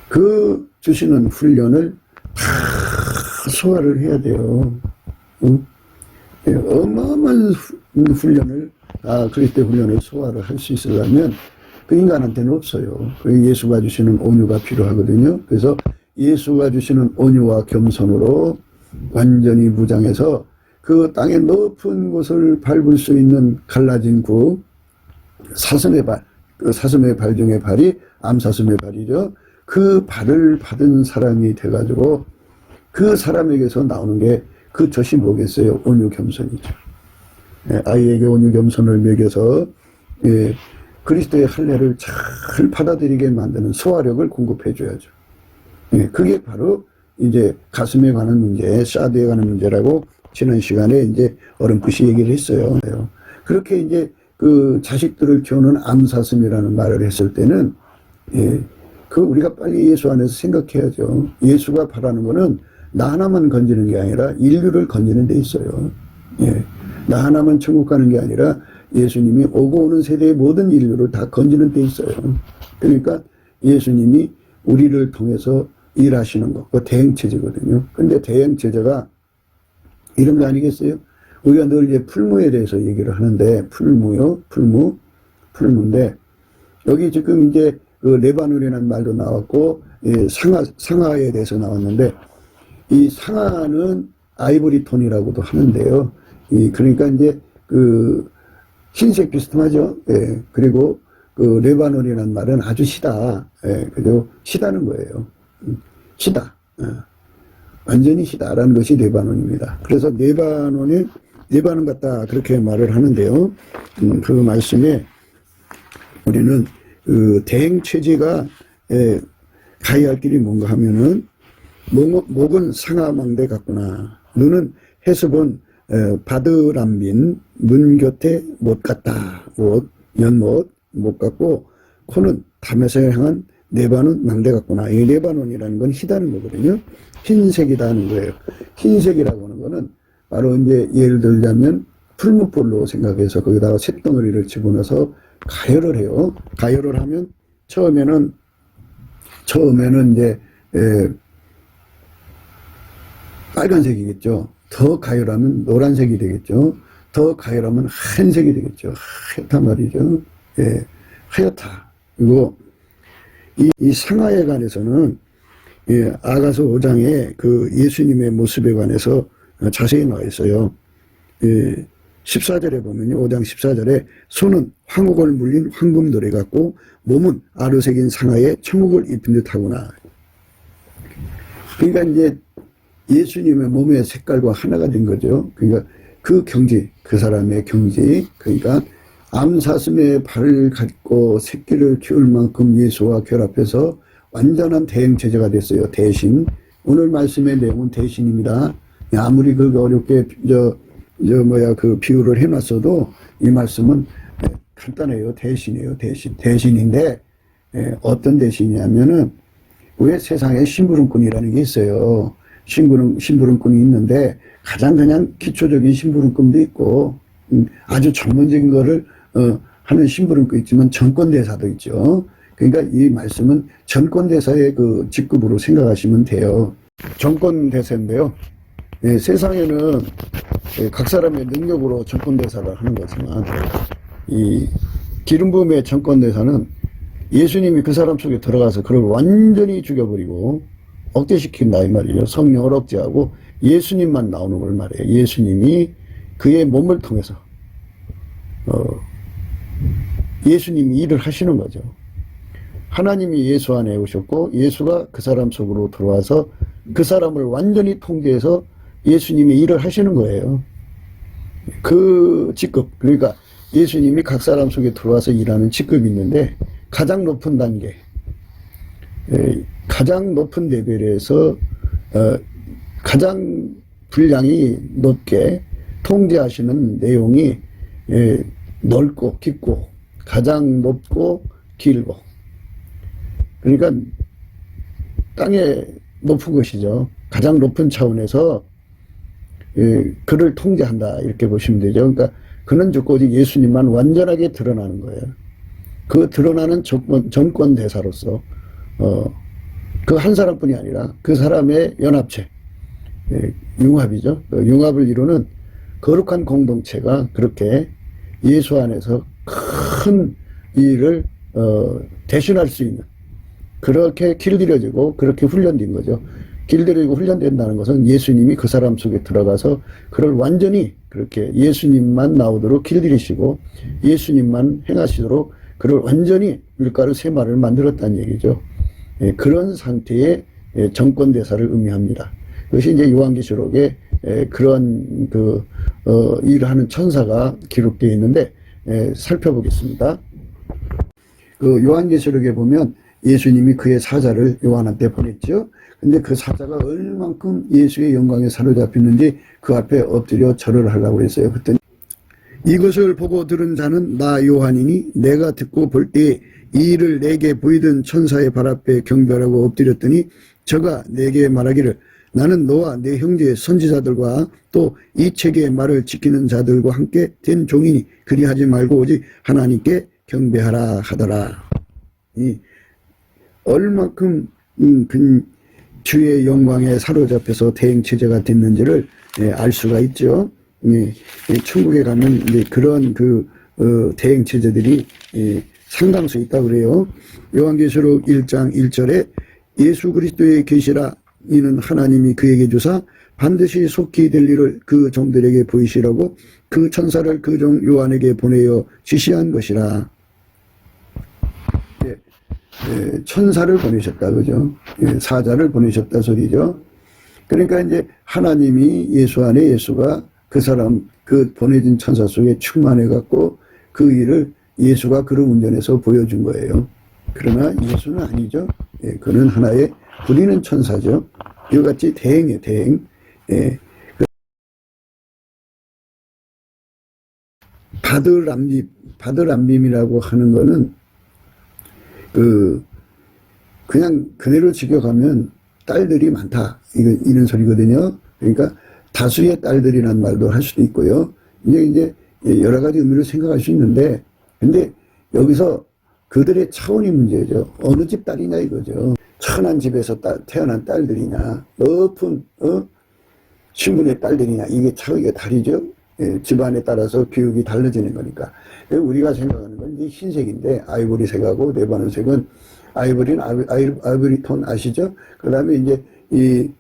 그 주시는 훈련을 다 소화를 해야 돼요. 어마어마한 훈련을, 그리스도의 훈련을 소화를 할 수 있으려면 그 인간한테는 없어요. 예수가 주시는 온유가 필요하거든요. 그래서 예수가 주시는 온유와 겸손으로 완전히 무장해서 그 땅의 높은 곳을 밟을 수 있는 갈라진 구, 사슴의 발, 그 사슴의 발 중에 발이 암사슴의 발이죠. 그 발을 받은 사람이 돼가지고 그 사람에게서 나오는 게 그 젖이 뭐겠어요? 온유 겸손이죠. 아이에게 온유 겸손을 먹여서 그리스도의 할례를 잘 받아들이게 만드는 소화력을 공급해 줘야죠. 그게 바로 이제 가슴에 관한 문제, 사드에 관한 문제라고 지난 시간에 이제 어렴풋이 얘기를 했어요. 그렇게 이제 그 자식들을 키우는 암사슴이라는 말을 했을 때는 그 우리가 빨리 예수 안에서 생각해야죠. 예수가 바라는 거는 나 하나만 건지는 게 아니라 인류를 건지는 데 있어요. 나 하나만 천국 가는 게 아니라 예수님이 오고 오는 세대의 모든 인류를 다 건지는 데 있어요. 그러니까 예수님이 우리를 통해서 일하시는 거, 그 대행체제거든요. 근데 대행체제가 이런 거 아니겠어요? 우리가 늘 이제 풀무에 대해서 얘기를 하는데, 풀무요? 풀무인데, 여기 지금 이제 그 레바논이라는 말도 나왔고, 상아에 대해서 나왔는데, 이 상아는 아이보리톤이라고도 하는데요. 그러니까 이제 그 흰색 비슷하죠. 예. 그리고 그 레바논이라는 말은 아주 시다. 예. 그리고 시다는 거예요. 시다. 완전히 시다라는 것이 레바논입니다. 그래서 레바논 같다 그렇게 말을 하는데요. 그 말씀에 우리는 그 대행 체제가 가야 할 길이 뭔가 하면은 목은 상하망대 같구나. 눈은 해수본 바드람빈 문 곁에 못 갔다. 연못 못 갔고 코는 담에서 향한 레바논 망대 같구나. 이 레바논이라는 건 희다는 거거든요. 흰색이다는 거예요. 흰색이라고 하는 거는 바로 이제 예를 들자면 풀무볼로 생각해서 거기다가 쇳덩어리를 집어넣어서 가열을 해요. 가열을 하면 처음에는 이제 빨간색이겠죠. 더 가열하면 노란색이 되겠죠. 더 가열하면 하얀색이 되겠죠. 하얗단 말이죠. 예, 하얗다. 그리고 이 상하에 관해서는 아가서 5장에 그 예수님의 모습에 관해서 자세히 나와 있어요. 14절에 보면요. 5장 14절에 손은 황옥을 물린 황금돌이 같고 몸은 아르색인 상하에 청옥을 입힌 듯하구나. 그러니까 이제 예수님의 몸의 색깔과 하나가 된 거죠. 그러니까 그 경지, 그 사람의 경지, 그러니까 암사슴의 발을 갖고 새끼를 키울 만큼 예수와 결합해서 완전한 대행체제가 됐어요. 대신. 오늘 말씀의 내용은 대신입니다. 아무리 그 어렵게 그 비유를 해놨어도 이 말씀은 간단해요. 대신이에요. 대신인데 어떤 대신이냐면은 왜 세상에 심부름꾼이라는 게 있어요. 심부름꾼이 있는데 가장 그냥 기초적인 심부름꾼도 있고 아주 전문적인 거를 하는 심부름꾼 있지만 전권대사도 있죠. 그러니까 이 말씀은 전권대사의 그 직급으로 생각하시면 돼요. 전권대사인데요. 세상에는 각 사람의 능력으로 전권대사를 하는 거지만 이 기름 부음의 전권대사는 예수님이 그 사람 속에 들어가서 그걸 완전히 죽여버리고 억제시킨다 이 말이에요. 성령을 억제하고 예수님만 나오는 걸 말해요. 예수님이 그의 몸을 통해서 예수님이 일을 하시는 거죠. 하나님이 예수 안에 오셨고 예수가 그 사람 속으로 들어와서 그 사람을 완전히 통제해서 예수님이 일을 하시는 거예요. 그 직급, 그러니까 예수님이 각 사람 속에 들어와서 일하는 직급이 있는데 가장 높은 단계, 가장 높은 레벨에서 가장 분량이 높게 통제하시는 내용이 넓고 깊고 가장 높고 길고, 그러니까 땅에 높은 것이죠. 가장 높은 차원에서 그를 통제한다 이렇게 보시면 되죠. 그러니까 그는 죽고 예수님만 완전하게 드러나는 거예요. 그 드러나는 전권 대사로서 그 한 사람뿐이 아니라 그 사람의 연합체, 융합이죠. 융합을 이루는 거룩한 공동체가 그렇게 예수 안에서 큰 일을 대신할 수 있는, 그렇게 길들여지고 그렇게 훈련된 거죠. 길들여지고 훈련된다는 것은 예수님이 그 사람 속에 들어가서 그를 완전히 그렇게 예수님만 나오도록 길들이시고 예수님만 행하시도록 그를 완전히 밀가루 세 마리를 만들었다는 얘기죠. 그런 상태의 정권대사를 의미합니다. 그것이 이제 요한계시록에 그런 일을 하는 천사가 기록되어 있는데 살펴보겠습니다. 그 요한계시록에 보면 예수님이 그의 사자를 요한한테 보냈죠. 근데 그 사자가 얼만큼 예수의 영광에 사로잡혔는지 그 앞에 엎드려 절을 하려고 했어요. 그랬더니 이것을 보고 들은 자는 나 요한이니 내가 듣고 볼 때 이 일을 내게 보이던 천사의 발 앞에 경배하고 엎드렸더니 저가 내게 말하기를 나는 너와 내 형제 선지자들과 또 이 책의 말을 지키는 자들과 함께 된 종이니 그리하지 말고 오직 하나님께 경배하라 하더라. 이 얼만큼 주의 영광에 사로잡혀서 대행체제가 됐는지를 알 수가 있죠. 천국에 가면 이제 그런 대행체제들이 상당수 있다고 그래요. 요한계시록 1장 1절에 예수 그리스도의 계시라 이는 하나님이 그에게 주사 반드시 속히 될 일을 그 종들에게 보이시라고 그 천사를 그 종 요한에게 보내어 지시한 것이라. 천사를 보내셨다, 그죠? 사자를 보내셨다 소리죠. 그러니까 이제 하나님이 예수 안에 예수가 그 사람, 그 보내진 천사 속에 충만해갖고 그 일을 예수가 그를 운전해서 보여준 거예요. 그러나 예수는 아니죠. 그는 하나의 부리는 천사죠. 이와 같이 대행이에요, 대행. 바들람빔이라고 하는 거는 그냥 그대로 직역하면 딸들이 많다. 이런 소리거든요. 그러니까 다수의 딸들이란 말도 할 수도 있고요. 이제 여러 가지 의미로 생각할 수 있는데, 근데 여기서 그들의 차원이 문제죠. 어느 집 딸이냐 이거죠. 천한 집에서 태어난 딸들이냐, 높은, 신분의 딸들이냐, 이게 차이가 다르죠. 집안에 따라서 교육이 달라지는 거니까. 우리가 생각하는 건 이제 흰색인데, 아이보리색하고 레바논색은, 아이보리는 아이보리톤 아시죠? 그 다음에 이제 이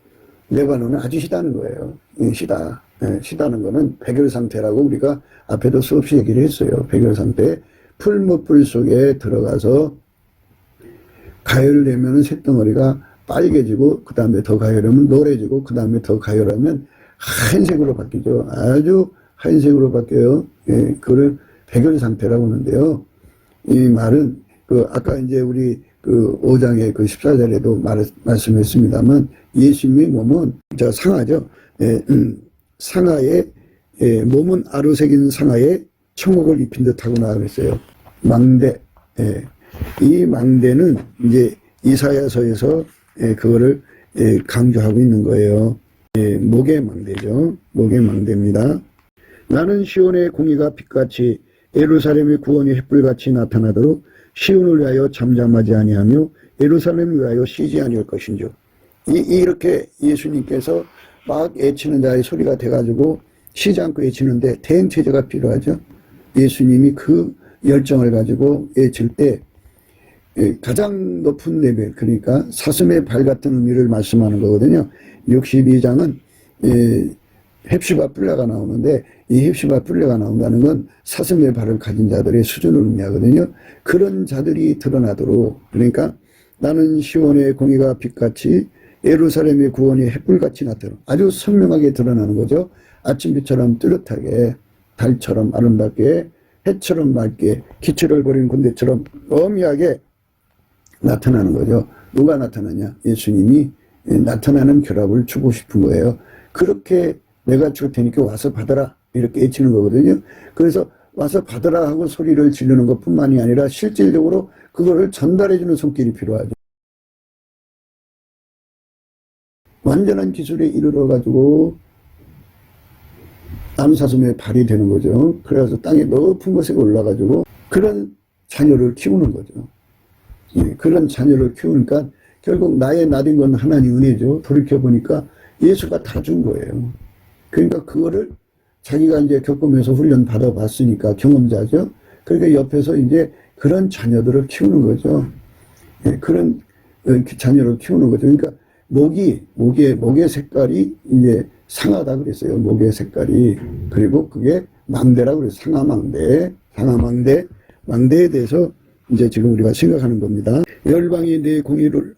레바논은 아주 시다는 거예요. 시다. 시다는 거는 백열 상태라고 우리가 앞에도 수없이 얘기를 했어요. 백열 상태. 풀무불 속에 들어가서 가열을 내면은 새덩어리가 빨개지고, 그 다음에 더 가열하면 노래지고, 그 다음에 더 가열하면 하얀색으로 바뀌죠. 아주 하얀색으로 바뀌어요. 그걸 백열 상태라고 하는데요. 이 말은, 아까 이제 우리 5장의 14절에도 말씀했습니다만, 예수님의 몸은, 상아죠. 상아에, 몸은 아루색인 상아에 청옥을 입힌 듯 하구나 그랬어요. 망대. 이 망대는 이제 이사야서에서 그거를 강조하고 있는 거예요. 목의 망대죠. 목의 망대입니다. 나는 시온의 공의가 빛같이 예루살렘의 구원이 햇불같이 나타나도록 시온을 위하여 잠잠하지 아니하며 예루살렘을 위하여 쉬지 아니할 것인즉. 이렇게 예수님께서 막 외치는 자의 소리가 돼가지고 쉬지 않고 외치는데 대행체제가 필요하죠. 예수님이 그 열정을 가지고 외칠 때 가장 높은 레벨, 그러니까 사슴의 발 같은 의미를 말씀하는 거거든요. 62장은 헵시바 뿔레가 나오는데, 이 헵시바 뿔레가 나온다는 건 사슴의 발을 가진 자들의 수준을 의미하거든요. 그런 자들이 드러나도록, 그러니까 나는 시온의 공의가 빛같이 예루살렘의 구원이 햇불같이 나타나도록 아주 선명하게 드러나는 거죠. 아침빛처럼 뚜렷하게, 달처럼 아름답게, 해처럼 맑게, 기초를 버린 군대처럼 엄히하게 나타나는 거죠. 누가 나타나냐? 예수님이 나타나는 결합을 주고 싶은 거예요. 그렇게 내가 줄 테니까 와서 받아라, 이렇게 외치는 거거든요. 그래서 와서 받아라 하고 소리를 지르는 것뿐만이 아니라 실질적으로 그거를 전달해 주는 손길이 필요하죠. 완전한 기술에 이르러 가지고 암사슴의 발이 되는 거죠. 그래서 땅의 높은 곳에 올라가지고 그런 자녀를 키우는 거죠. 그런 자녀를 키우니까 결국 나의 나된 건 하나님 은혜죠. 돌이켜보니까 예수가 다 준 거예요. 그러니까 그거를 자기가 이제 겪으면서 훈련 받아봤으니까 경험자죠. 그러니까 옆에서 이제 그런 자녀들을 키우는 거죠. 그런 자녀를 키우는 거죠. 그러니까 목의 색깔이 이제 상하다 그랬어요. 목의 색깔이. 그리고 그게 망대라고 그랬어요. 상하망대. 망대에 대해서 이제 지금 우리가 생각하는 겁니다. 열방이 내 공의를,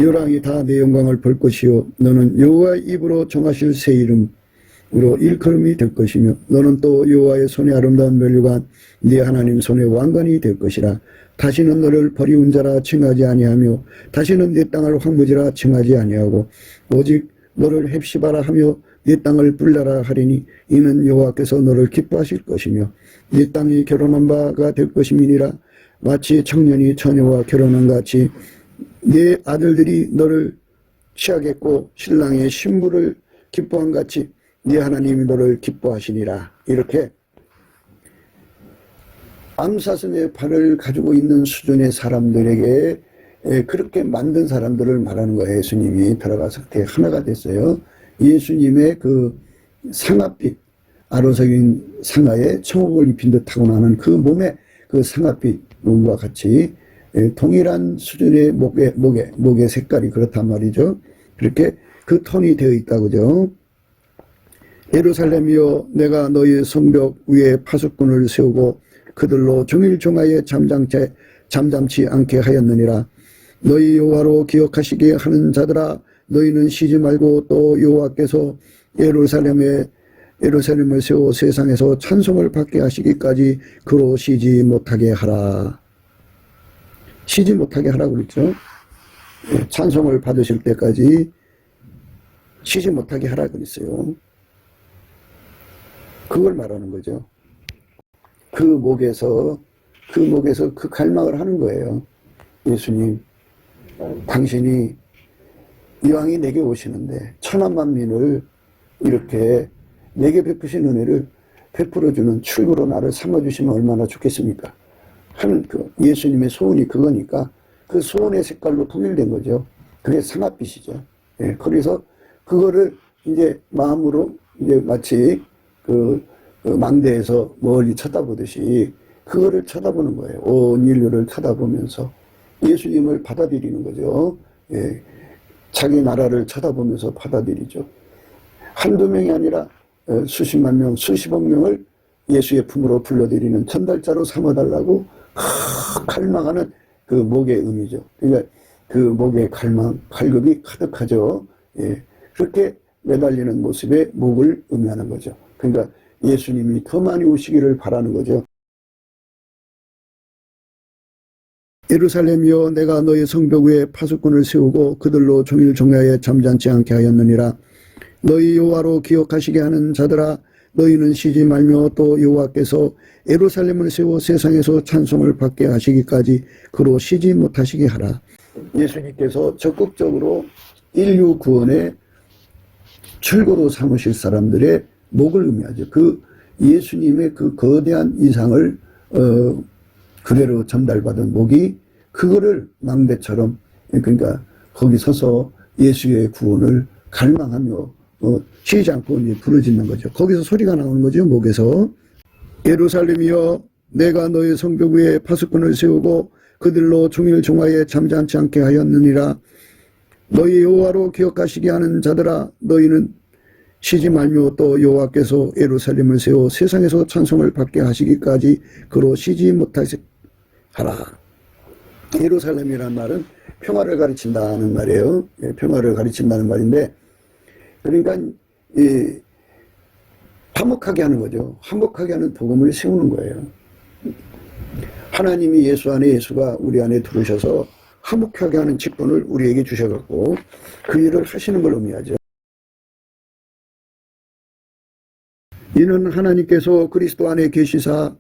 열왕이 다 내 영광을 볼 것이요. 너는 여호와의 입으로 정하실 새 이름으로 일컬음이 될 것이며, 너는 또 여호와의 손에 아름다운 멸류관, 네 하나님 손에 왕관이 될 것이라. 다시는 너를 버리운 자라 칭하지 아니하며, 다시는 네 땅을 황무지라 칭하지 아니하고, 오직 너를 헵시바라 하며 네 땅을 불나라 하리니, 이는 여호와께서 너를 기뻐하실 것이며 네 땅이 결혼한 바가 될 것임이니라. 마치 청년이 처녀와 결혼한 같이 네 아들들이 너를 취하겠고 신랑의 신부를 기뻐한 같이 네 하나님이 너를 기뻐하시니라. 이렇게 암사슴의 발을 가지고 있는 수준의 사람들에게 그렇게 만든 사람들을 말하는 거예요. 예수님이 들어가서 그때 하나가 됐어요. 예수님의 그 상아빛, 아로색인 상아에 청옥을 입힌 듯하고 나는 그 몸에 그 상아빛 몸과 같이 동일한 수준의 목의 색깔이 그렇단 말이죠. 그렇게 그 톤이 되어 있다, 그죠? 예루살렘이여, 내가 너희 성벽 위에 파수꾼을 세우고 그들로 종일 종하에 잠잠치 않게 하였느니라. 너희 여호와로 기억하시게 하는 자들아, 너희는 쉬지 말고 또 여호와께서 예루살렘을 세워 세상에서 찬송을 받게 하시기까지 그로 쉬지 못하게 하라. 쉬지 못하게 하라고 그랬죠. 찬송을 받으실 때까지 쉬지 못하게 하라고 그랬어요. 그걸 말하는 거죠. 그 목에서 그 갈망을 하는 거예요. 예수님, 당신이 이왕이 내게 오시는데 천한 만민을 이렇게 내게 베푸신 은혜를 베풀어주는 출구로 나를 삼아주시면 얼마나 좋겠습니까? 하는 그 예수님의 소원이 그거니까 그 소원의 색깔로 통일된 거죠. 그게 상아빛이죠. 예, 그래서 그거를 이제 마음으로 이제 마치 그 망대에서 멀리 쳐다보듯이 그거를 쳐다보는 거예요. 온 인류를 쳐다보면서 예수님을 받아들이는 거죠. 예, 자기 나라를 쳐다보면서 받아들이죠. 한두 명이 아니라 수십만 명, 수십억 명을 예수의 품으로 불러들이는 전달자로 삼아달라고 갈망하는 그 목의 의미죠. 그러니까 그 목의 갈급이 가득하죠. 예, 그렇게 매달리는 모습의 목을 의미하는 거죠. 그러니까 예수님이 더 많이 오시기를 바라는 거죠. 예루살렘이여, 내가 너희 성벽 위에 파수꾼을 세우고 그들로 종일 종야에 잠잠치 않게 하였느니라. 너희 여호와로 기억하시게 하는 자들아, 너희는 쉬지 말며 또 여호와께서 예루살렘을 세워 세상에서 찬송을 받게 하시기까지 그로 쉬지 못하시게 하라. 예수님께서 적극적으로 인류 구원의 출구로 삼으실 사람들의 목을 의미하죠. 그 예수님의 그 거대한 이상을 그대로 전달받은 목이 그거를 망대처럼, 그러니까 거기 서서 예수의 구원을 갈망하며 쉬지 않고 이제 부르짖는 거죠. 거기서 소리가 나오는 거죠. 목에서. 예루살렘이여, 내가 너희 성벽 위에 파수꾼을 세우고 그들로 종일 종하에 잠잠치 않게 하였느니라. 너희 여호와로 기억하시게 하는 자들아, 너희는 쉬지 말며 또 여호와께서 예루살렘을 세워 세상에서 찬송을 받게 하시기까지 그로 쉬지 못하게 하라. 예루살렘이라는 말은 평화를 가르친다는 말이에요. 예, 평화를 가르친다는 말인데, 그러니까 화목하게 하는 거죠. 화목하게 하는 복음을 세우는 거예요. 하나님이 예수 안에, 예수가 우리 안에 들어오셔서 화목하게 하는 직분을 우리에게 주셔갖고 그 일을 하시는 걸 의미하죠. 이는 하나님께서 그리스도 안에 계시사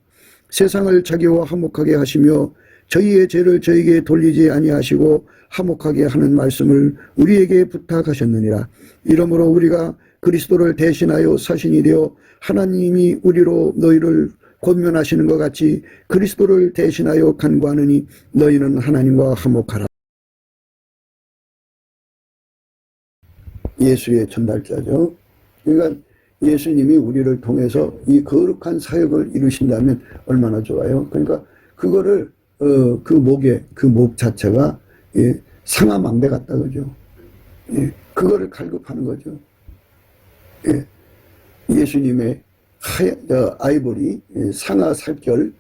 세상을 자기와 화목하게 하시며 저희의 죄를 저희에게 돌리지 아니하시고 화목하게 하는 말씀을 우리에게 부탁하셨느니라. 이러므로 우리가 그리스도를 대신하여 사신이 되어 하나님이 우리로 너희를 권면하시는 것 같이 그리스도를 대신하여 간구하느니 너희는 하나님과 화목하라. 예수의 전달자죠. 그러니까 예수님이 우리를 통해서 이 거룩한 사역을 이루신다면 얼마나 좋아요. 그러니까 그거를 그 목 자체가 상하망대 같다 그죠. 그거를 갈급하는 거죠. 예수님의 아이보리 상하 살결,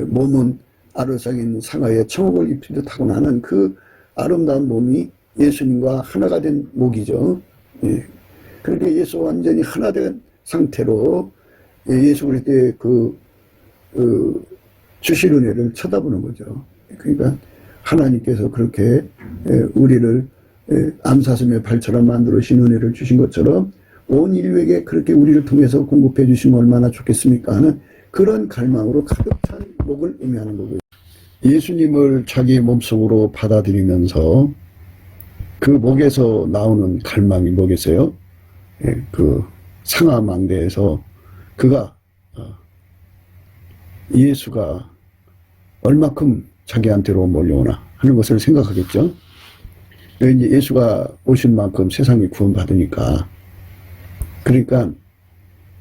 몸은 아르상인 상하에 청옥을 입힌 듯하고 나는 그 아름다운 몸이 예수님과 하나가 된 목이죠. 그렇게 예수 완전히 하나 된 상태로 예수 그리스도의 주실 은혜를 쳐다보는 거죠. 그러니까 하나님께서 그렇게 우리를 암사슴의 발처럼 만들어주신 은혜를 주신 것처럼 온 인류에게 그렇게 우리를 통해서 공급해 주시면 얼마나 좋겠습니까 하는 그런 갈망으로 가득 찬 목을 의미하는 거고요. 예수님을 자기 몸속으로 받아들이면서 그 목에서 나오는 갈망이 뭐겠어요? 그 상하망대에서 그가 예수가 얼마큼 자기한테로 몰려오나 하는 것을 생각하겠죠. 이제 예수가 오신 만큼 세상이 구원받으니까, 그러니까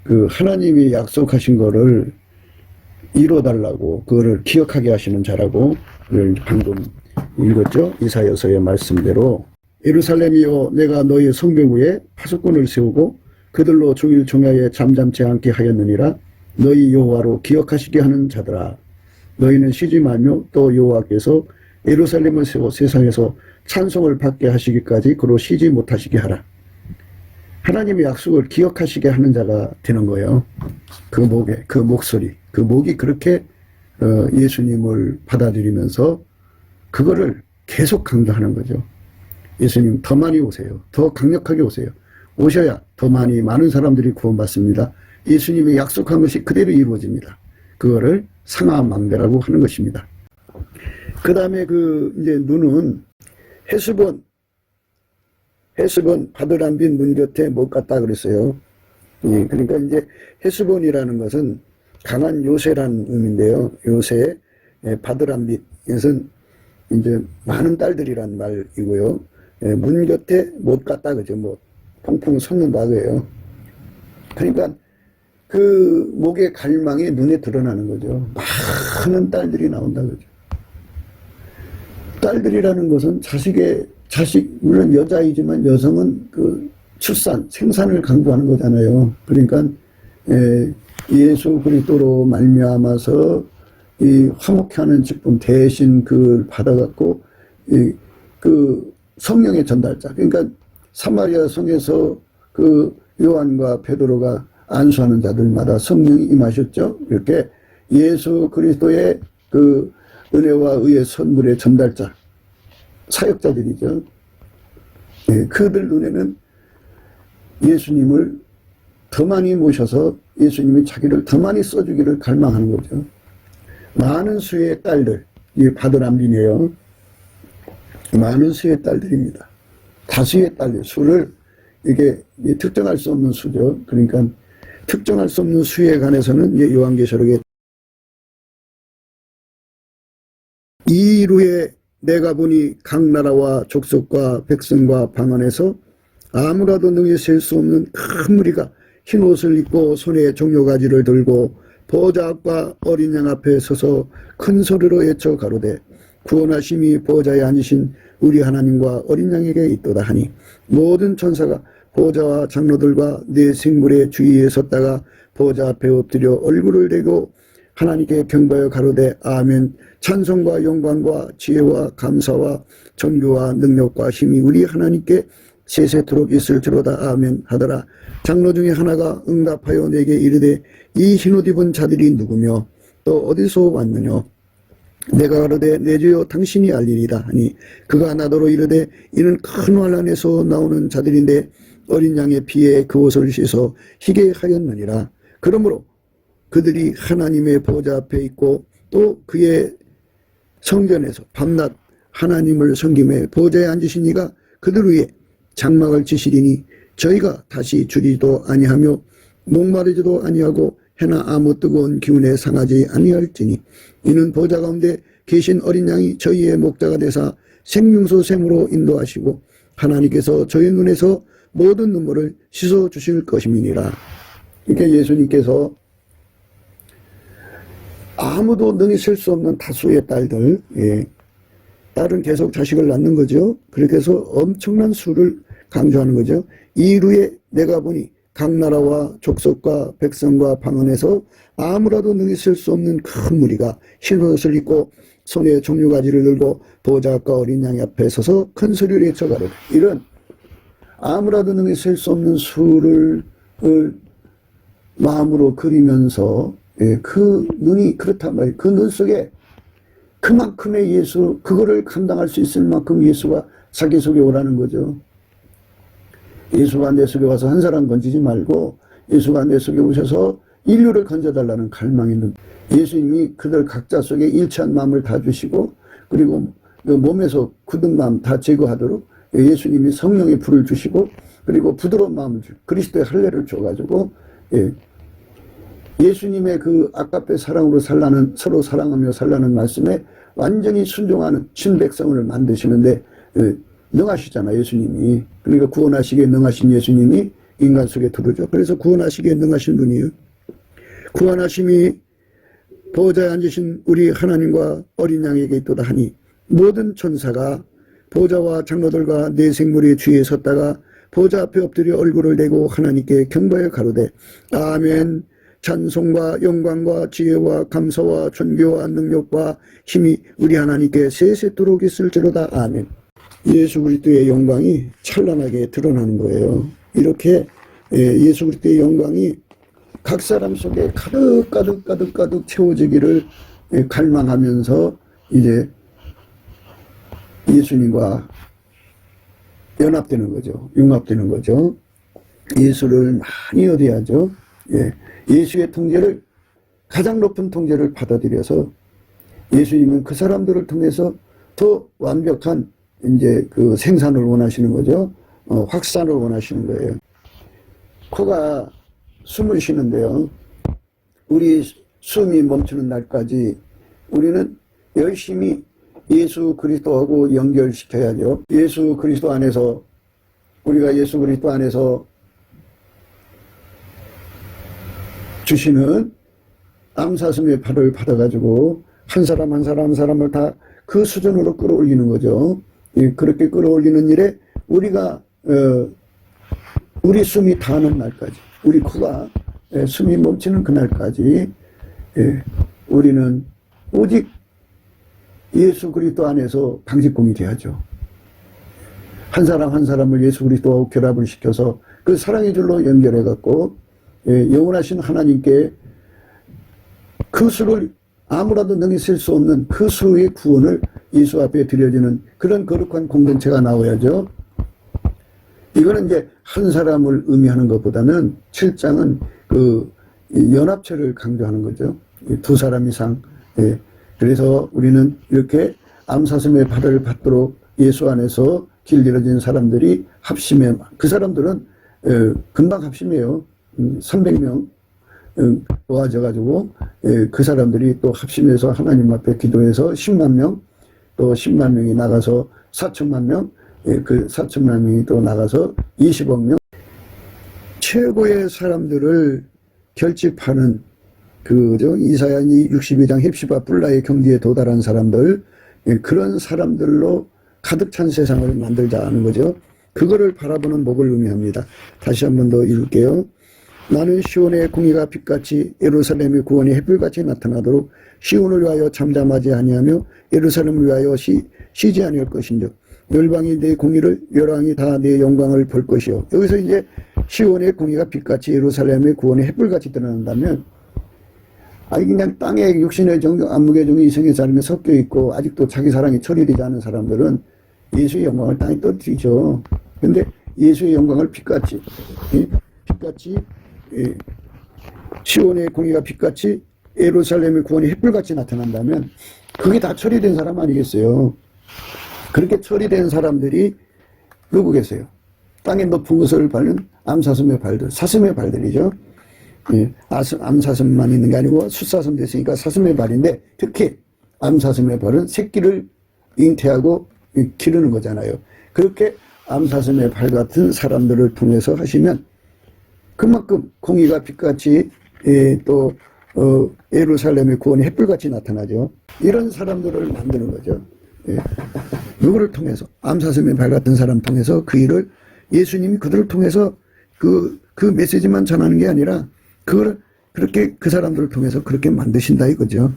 그 하나님이 약속하신 거를 이뤄달라고 그거를 기억하게 하시는 자라고 방금 읽었죠. 이사야서의 말씀대로 예루살렘이여 내가 너희 성벽 위에 파수꾼을 세우고 그들로 주일 종야에 잠잠치 않게 하였느니라. 너희 여호와로 기억하시게 하는 자들아 너희는 쉬지 말며 또 여호와께서 예루살렘을 세워 세상에서 찬송을 받게 하시기까지 그로 쉬지 못하시게 하라. 하나님의 약속을 기억하시게 하는 자가 되는 거예요. 그 목에 그 목소리 그 목이 그렇게 예수님을 받아들이면서 그거를 계속 강조하는 거죠. 예수님 더 많이 오세요. 더 강력하게 오세요. 오셔야 더 많은 사람들이 구원받습니다. 예수님이 약속한 것이 그대로 이루어집니다. 그거를 상하망대라고 하는 것입니다. 그 다음에 이제 눈은 헤스본 바드람빈 문 곁에 못 갔다 그랬어요. 예, 그러니까 이제 헤스본이라는 것은 강한 요새라는 의미인데요. 요새 바드람빈 이것은 이제 많은 딸들이란 말이고요. 문 곁에 못 갔다 그죠. 뭐 펑펑 섰는다 그래요. 그러니까 그 목의 갈망이 눈에 드러나는 거죠. 많은 딸들이 나온다 그죠. 딸들이라는 것은 자식 물론 여자이지만 여성은 그 출산 생산을 강조하는 거잖아요. 그러니까 예수 그리스도로 말미암아서 이 화목케하는 직분 대신 그걸 받아갖고 그 성령의 전달자 그러니까 사마리아 성에서 그 요한과 베드로가 안수하는 자들마다 성령이 임하셨죠. 이렇게 예수 그리스도의 그 은혜와 의의 선물의 전달자 사역자들이죠. 그들 눈에는 예수님을 더 많이 모셔서 예수님이 자기를 더 많이 써주기를 갈망하는 거죠. 많은 수의 딸들, 이 바드람빈이에요. 많은 수의 딸들입니다. 다수의 딸들, 수를 이게 특정할 수 없는 수죠. 그러니까 특정할 수 없는 수에 관해서는 요한계시록에 이루에 내가 보니 각 나라와 족속과 백성과 방언에서 아무라도 능히 셀 수 없는 큰 무리가 흰 옷을 입고 손에 종려가지를 들고 보좌 앞과 어린 양 앞에 서서 큰 소리로 외쳐 가로되 구원하심이 보좌에 앉으신 우리 하나님과 어린 양에게 있도다 하니 모든 천사가 보좌와 장로들과 네 생물의 주위에 섰다가 보좌 앞에 엎드려 얼굴을 대고 하나님께 경배하여 가로되 아멘. 찬송과 영광과 지혜와 감사와 존귀와 능력과 힘이 우리 하나님께 세세토록 있을지로다 아멘 하더라. 장로 중에 하나가 응답하여 내게 이르되 이 흰옷 입은 자들이 누구며 또 어디서 왔느냐. 내가 가로되 내 주여 당신이 알리리라 하니 그가 나더러 이르되 이는 큰 환난에서 나오는 자들인데 어린 양의 피에 그 옷을 씻어 희게 하였느니라. 그러므로 그들이 하나님의 보좌 앞에 있고 또 그의 성전에서 밤낮 하나님을 섬김에 보좌에 앉으신 이가 그들 위에 장막을 치시리니 저희가 다시 줄이지도 아니하며 목마르지도 아니하고 해나 아무 뜨거운 기운에 상하지 아니할지니 이는 보좌 가운데 계신 어린 양이 저희의 목자가 되사 생명수 샘으로 인도하시고 하나님께서 저희 눈에서 모든 눈물을 씻어 주실 것임이니라. 그러니까 예수님께서 아무도 능히 셀 수 없는 다수의 딸들, 딸은 계속 자식을 낳는 거죠. 그렇게 해서 엄청난 수를 강조하는 거죠. 이루에 내가 보니 각 나라와 족속과 백성과 방언에서 아무라도 능히 셀 수 없는 큰 무리가 흰옷을 입고 손에 종려가지를 들고 보좌 앞과 어린 양 앞에 서서 큰 소리를 외쳐가로되 이런 아무라도 능히 셀 수 없는 수를 마음으로 그리면서 그 눈이 그렇단 말이에요. 그 눈 속에 그만큼의 예수, 그거를 감당할 수 있을 만큼 예수가 자기 속에 오라는 거죠. 예수가 내 속에 와서 한 사람 건지지 말고 예수가 내 속에 오셔서 인류를 건져달라는 갈망이 있는 예수님이 그들 각자 속에 일치한 마음을 다 주시고 그리고 그 몸에서 굳은 마음 다 제거하도록 예수님이 성령의 불을 주시고 그리고 부드러운 마음을 주시고 그리스도의 할례를 줘가지고 예수님의 그 아까페 사랑으로 살라는 서로 사랑하며 살라는 말씀에 완전히 순종하는 친백성을 만드시는데 능하시잖아요. 예수님이. 그러니까 구원하시기에 능하신 예수님이 인간 속에 들어오죠. 그래서 구원하시기에 능하신 분이에요. 구원하심이 보좌에 앉으신 우리 하나님과 어린 양에게 있도다 하니 모든 천사가 보좌와 장로들과 네 생물이 주위에 섰다가 보좌 앞에 엎드려 얼굴을 내고 하나님께 경배하여 가로되 아멘. 찬송과 영광과 지혜와 감사와 존귀와 능력과 힘이 우리 하나님께 세세토록 있을지로다. 아멘. 예수 그리스도의 영광이 찬란하게 드러나는 거예요. 이렇게 예수 그리스도의 영광이 각 사람 속에 가득 채워지기를 갈망하면서 이제 예수님과 연합되는 거죠. 융합되는 거죠. 예수를 많이 어디하죠. 예수의 통제를, 가장 높은 통제를 받아들여서 예수님은 그 사람들을 통해서 더 완벽한 이제 그 생산을 원하시는 거죠. 확산을 원하시는 거예요. 코가 숨을 쉬는데요. 우리 숨이 멈추는 날까지 우리는 열심히 예수 그리스도하고 연결시켜야죠. 예수 그리스도 안에서, 우리가 예수 그리스도 안에서 주시는 암사슴의 발을 받아가지고 한 사람 한 사람을 다 그 수준으로 끌어올리는 거죠. 그렇게 끌어올리는 일에 우리가 우리 숨이 닿는 날까지, 우리 코가 숨이 멈추는 그날까지 우리는 오직 예수 그리스도 안에서 방직공이 돼야죠. 한 사람 한 사람을 예수 그리스도와 결합을 시켜서 그 사랑의 줄로 연결해 갖고 영원하신 하나님께 그 수를 아무라도 능히 셀 수 없는 그 수의 구원을 예수 앞에 드려지는 그런 거룩한 공동체가 나와야죠. 이거는 이제 한 사람을 의미하는 것보다는 7장은 그 연합체를 강조하는 거죠. 두 사람 이상. 그래서 우리는 이렇게 암사슴의 발을 받도록 예수 안에서 길들여진 사람들이 합심해, 그 사람들은 금방 합심해요. 300명 모아져가지고 그 사람들이 또 합심해서 하나님 앞에 기도해서 10만 명, 또 10만 명이 나가서 4천만 명, 그 4천만 명이 또 나가서 20억 명. 최고의 사람들을 결집하는 그죠, 이사야니 62장 헵시바 뿔라의 경지에 도달한 사람들, 그런 사람들로 가득 찬 세상을 만들자 하는 거죠. 그거를 바라보는 목을 의미합니다. 다시 한 번 더 읽을게요. 나는 시온의 공의가 빛같이 예루살렘의 구원이 햇불같이 나타나도록 시온을 위하여 잠잠하지 아니하며 예루살렘을 위하여 쉬지 아니할 것인즉 열방이 내 공의를, 열왕이 다 내 영광을 볼 것이요. 여기서 이제 시온의 공의가 빛같이 예루살렘의 구원이 햇불같이 드러난다면, 아니 그냥 땅에 육신의 안목의 종이 이성의 자lim에 섞여 있고 아직도 자기 사랑이 처리되지 않은 사람들은 예수의 영광을 땅에 떨어뜨리죠. 근데 예수의 영광을 빛같이 시온의 공의가 빛같이 예루살렘의 구원이 햇불같이 나타난다면 그게 다 처리된 사람 아니겠어요? 그렇게 처리된 사람들이 누구 계세요? 땅에 높은 것을 밟는 암사슴의 발들, 사슴의 발들이죠. 암사슴만 있는 게 아니고 숫사슴 됐으니까 사슴의 발인데, 특히 암사슴의 발은 새끼를 잉태하고 기르는 거잖아요. 그렇게 암사슴의 발 같은 사람들을 통해서 하시면 그만큼 공의가 빛같이 또 예루살렘의 구원이 햇불같이 나타나죠. 이런 사람들을 만드는 거죠. 누구를 통해서? 암사슴의 발 같은 사람 통해서 그 일을, 예수님이 그들을 통해서 그 메시지만 전하는 게 아니라 그걸 그렇게 그 사람들을 통해서 그렇게 만드신다 이거죠.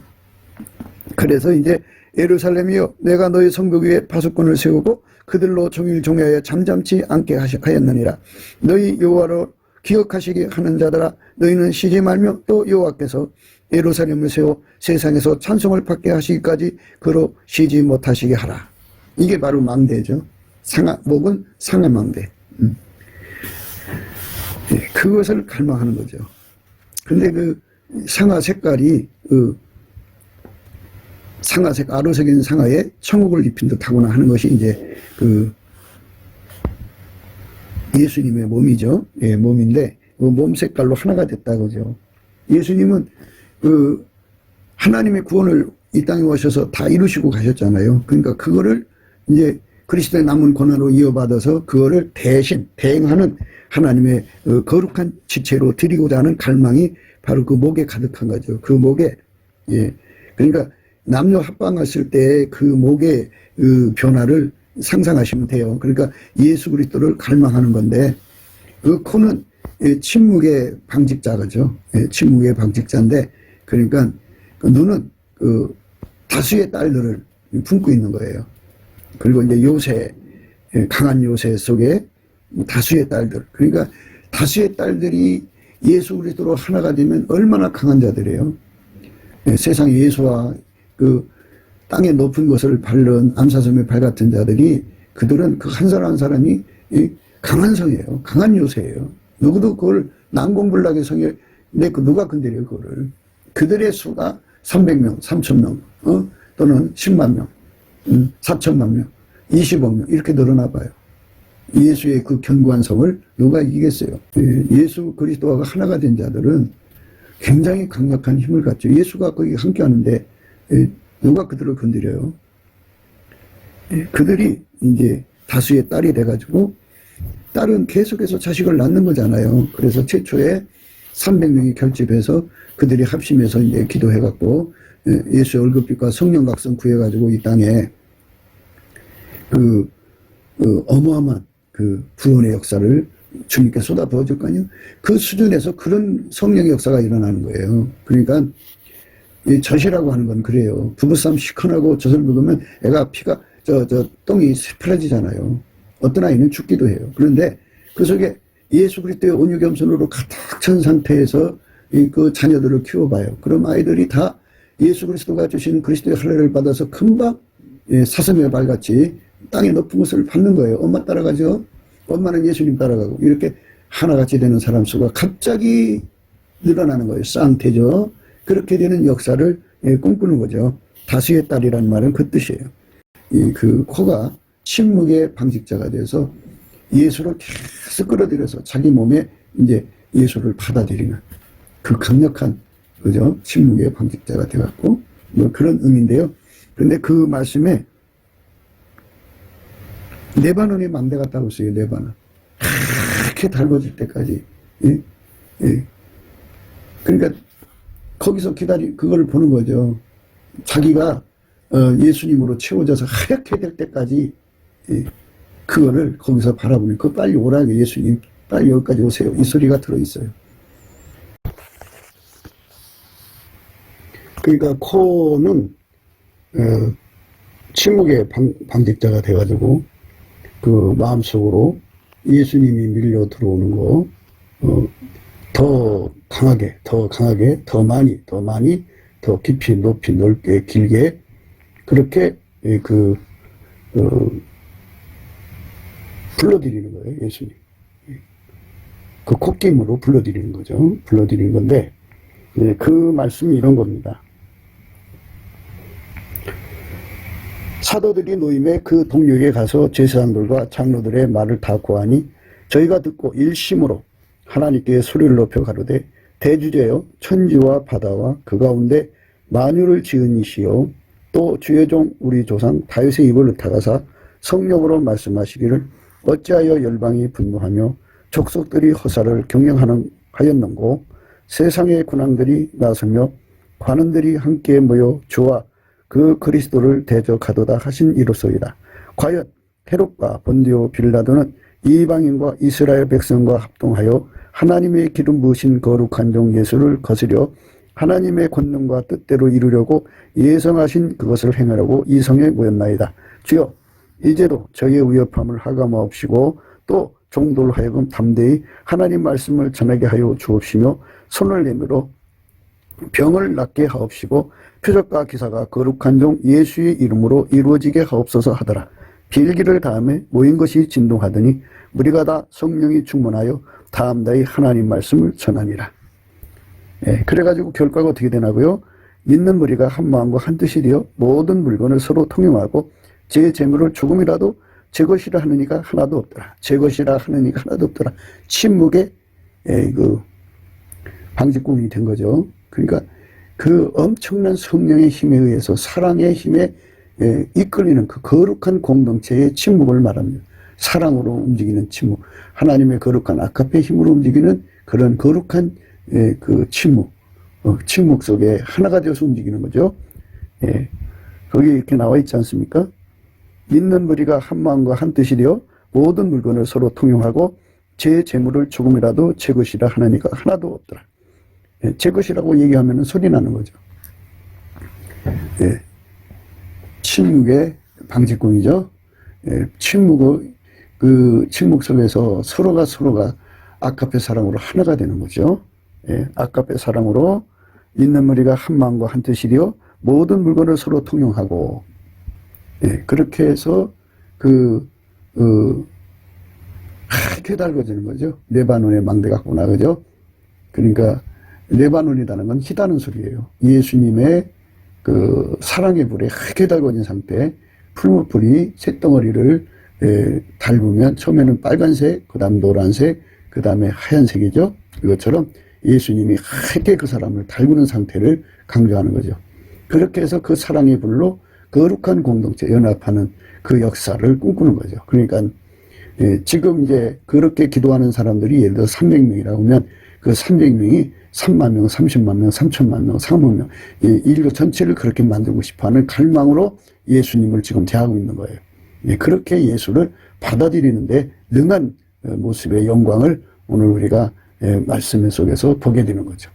그래서 이제 예루살렘이여, 내가 너희 성벽 위에 파수꾼을 세우고 그들로 종일 종야에 잠잠치 않게 하였느니라. 너희 여호와로 기억하시게 하는 자들아, 너희는 쉬지 말며 또 여호와께서 예루살렘을 세워 세상에서 찬송을 받게 하시기까지 그로 쉬지 못하시게 하라. 이게 바로 망대죠. 목은 상하망대. 그것을 갈망하는 거죠. 근데 그 상하 색깔이 상하색, 아로색인 상하에 청옥을 입힌 듯하거나 하는 것이 이제 예수님의 몸이죠. 몸인데 그 몸 색깔로 하나가 됐다 그죠. 예수님은 하나님의 구원을 이 땅에 오셔서 다 이루시고 가셨잖아요. 그러니까 그거를 이제 그리스도의 남은 고난으로 이어받아서 그거를 대신 대행하는 하나님의 거룩한 지체로 드리고자 하는 갈망이 바로 그 목에 가득한 거죠. 그 목에, 그러니까 남녀 합방했을 때 그 목의 변화를 상상하시면 돼요. 그러니까 예수 그리스도를 갈망하는 건데 그 코는 침묵의 방직자죠. 침묵의 방직자인데 그러니까 그 눈은 그 다수의 딸들을 품고 있는 거예요. 그리고 이제 요새 강한 요새 속에 다수의 딸들 그러니까 다수의 딸들이 예수 그리스도로 하나가 되면 얼마나 강한 자들이에요. 세상 예수와 그 땅의 높은 것을 밟는 암사슴의 발 같은 자들이 그들은 그 한 사람 한 사람이 강한 성이에요. 강한 요새예요. 누구도 그걸 난공불락의 성에 누가 건드려요 그거를. 그들의 수가 300명, 3,000명 또는 10만 명, 4천만 명, 20억 명 이렇게 늘어나 봐요. 예수의 그 견고한 성을 누가 이기겠어요. 예수 그리스도가 하나가 된 자들은 굉장히 강력한 힘을 갖죠. 예수가 거기 함께 하는데 누가 그들을 건드려요. 그들이 이제 다수의 딸이 돼가지고 딸은 계속해서 자식을 낳는 거잖아요. 그래서 최초에 300명이 결집해서 그들이 합심해서 이제 기도해갖고 예수의 얼굴빛과 성령 각성 구해가지고 이 땅에 그 어마어마한 그 구원의 역사를 주님께 쏟아 부어줄 거 아니에요. 그 수준에서 그런 성령의 역사가 일어나는 거예요. 그러니까 이 젖이라고 하는 건 그래요. 부부싸움 시큰하고 젖을 먹으면 애가 피가 똥이 새파라지잖아요. 어떤 아이는 죽기도 해요. 그런데 그 속에 예수 그리스도의 온유겸손으로 가득 찬 상태에서 그 자녀들을 키워봐요. 그럼 아이들이 다 예수 그리스도가 주신 그리스도의 할례를 받아서 금방 사슴의 발같이 땅의 높은 것을 밟는 거예요. 엄마 따라가죠. 엄마는 예수님 따라가고 이렇게 하나같이 되는 사람 수가 갑자기 늘어나는 거예요. 쌍태죠. 그렇게 되는 역사를 꿈꾸는 거죠. 다수의 딸이라는 말은 그 뜻이에요. 그 코가 침묵의 방직자가 돼서 예수를 계속 끌어들여서 자기 몸에 이제 예수를 받아들이는 그 강력한 그죠? 침묵의 방직자가 돼갖고 뭐 그런 의미인데요. 그런데 그 말씀에 레바논의 망대 같다고 써요. 레바논. 그렇게 달궈질 때까지. 예? 예. 그러니까 거기서 그걸 보는 거죠. 자기가 예수님으로 채워져서 하얗게 될 때까지 그거를 거기서 바라보면 그 빨리 오라고 예수님 빨리 여기까지 오세요. 이 소리가 들어있어요. 그러니까 코는 침묵의 방직자가 돼가지고 그 마음속으로 예수님이 밀려 들어오는 거 더 강하게 더 많이 더 깊이 높이 넓게 길게 그렇게 불러들이는 거예요. 예수님 그 콧김으로 불러들이는 거죠. 불러들이는 건데 그 말씀이 이런 겁니다. 사도들이 노임에 그 동역에 가서 제사장들과 장로들의 말을 다 고하니 저희가 듣고 일심으로 하나님께 소리를 높여 가로되 대주제여 천지와 바다와 그 가운데 만유를 지은 이시여 또 주의 종 우리 조상 다윗의 입을 흩어가사 성령으로 말씀하시기를 어찌하여 열방이 분노하며 족속들이 허사를 경영하였는고 세상의 군왕들이 나서며 관원들이 함께 모여 주와 그 그리스도를 대적하도다 하신 이로소이다. 과연 헤롯과 본디오 빌라도는 이방인과 이스라엘 백성과 합동하여 하나님의 기름 부으신 거룩한 종 예수를 거스려 하나님의 권능과 뜻대로 이루려고 예정하신 그것을 행하려고 이 성에 모였나이다. 주여 이제도 저희의 위협함을 하감하옵시고 또 종들 하여금 담대히 하나님 말씀을 전하게 하여 주옵시며 손을 내밀어 병을 낫게 하옵시고 표적과 기사가 거룩한 종 예수의 이름으로 이루어지게 하옵소서 하더라. 빌기를 다음에 모인 것이 진동하더니 무리가 다 성령이 충만하여 다음다이 하나님 말씀을 전하니라. 그래가지고 결과가 어떻게 되나고요? 믿는 무리가 한 마음과 한 뜻이 되어 모든 물건을 서로 통용하고 제 재물을 조금이라도 제 것이라 하는 이가 하나도 없더라. 제 것이라 하는 이가 하나도 없더라. 침묵의 그 방직궁이 된 거죠. 그러니까 그 엄청난 성령의 힘에 의해서 사랑의 힘에 이끌리는 그 거룩한 공동체의 침묵을 말합니다. 사랑으로 움직이는 침묵, 하나님의 거룩한 아카페 힘으로 움직이는 그런 거룩한 그 침묵, 침묵 속에 하나가 되어서 움직이는 거죠. 거기 이렇게 나와 있지 않습니까? 믿는 무리가 한 마음과 한 뜻이 되어 모든 물건을 서로 통용하고 제 재물을 조금이라도 제 것이라 하는 이가 하나도 없더라. 예, 제 것이라고 얘기하면 소리 나는 거죠. 예, 침묵의 방직공이죠. 예, 침묵 속에서 서로가 아카페 사랑으로 하나가 되는 거죠. 예, 아카페 사랑으로 있는 무리가 한 마음과 한 뜻이 되어 모든 물건을 서로 통용하고, 예, 그렇게 해서 하얗게 달궈지는 거죠. 레바논의 망대 같구나, 그죠? 그러니까 레바논이라는 건 희다는 소리예요. 예수님의 그 사랑의 불에 하얗게 달궈진 상태, 풀무불이 쇳덩어리를 달구면 처음에는 빨간색, 그 다음 노란색, 그 다음에 하얀색이죠. 이것처럼 예수님이 하얗게 그 사람을 달구는 상태를 강조하는 거죠. 그렇게 해서 그 사랑의 불로 거룩한 공동체, 연합하는 그 역사를 꿈꾸는 거죠. 그러니까 지금 이제 그렇게 기도하는 사람들이 예를 들어 300명이라고 하면 그 300명이 3만 명, 30만 명, 3천만 명, 4만 명, 인류 전체를 그렇게 만들고 싶어하는 갈망으로 예수님을 지금 대하고 있는 거예요. 그렇게 예수를 받아들이는데 능한 모습의 영광을 오늘 우리가 말씀 속에서 보게 되는 거죠.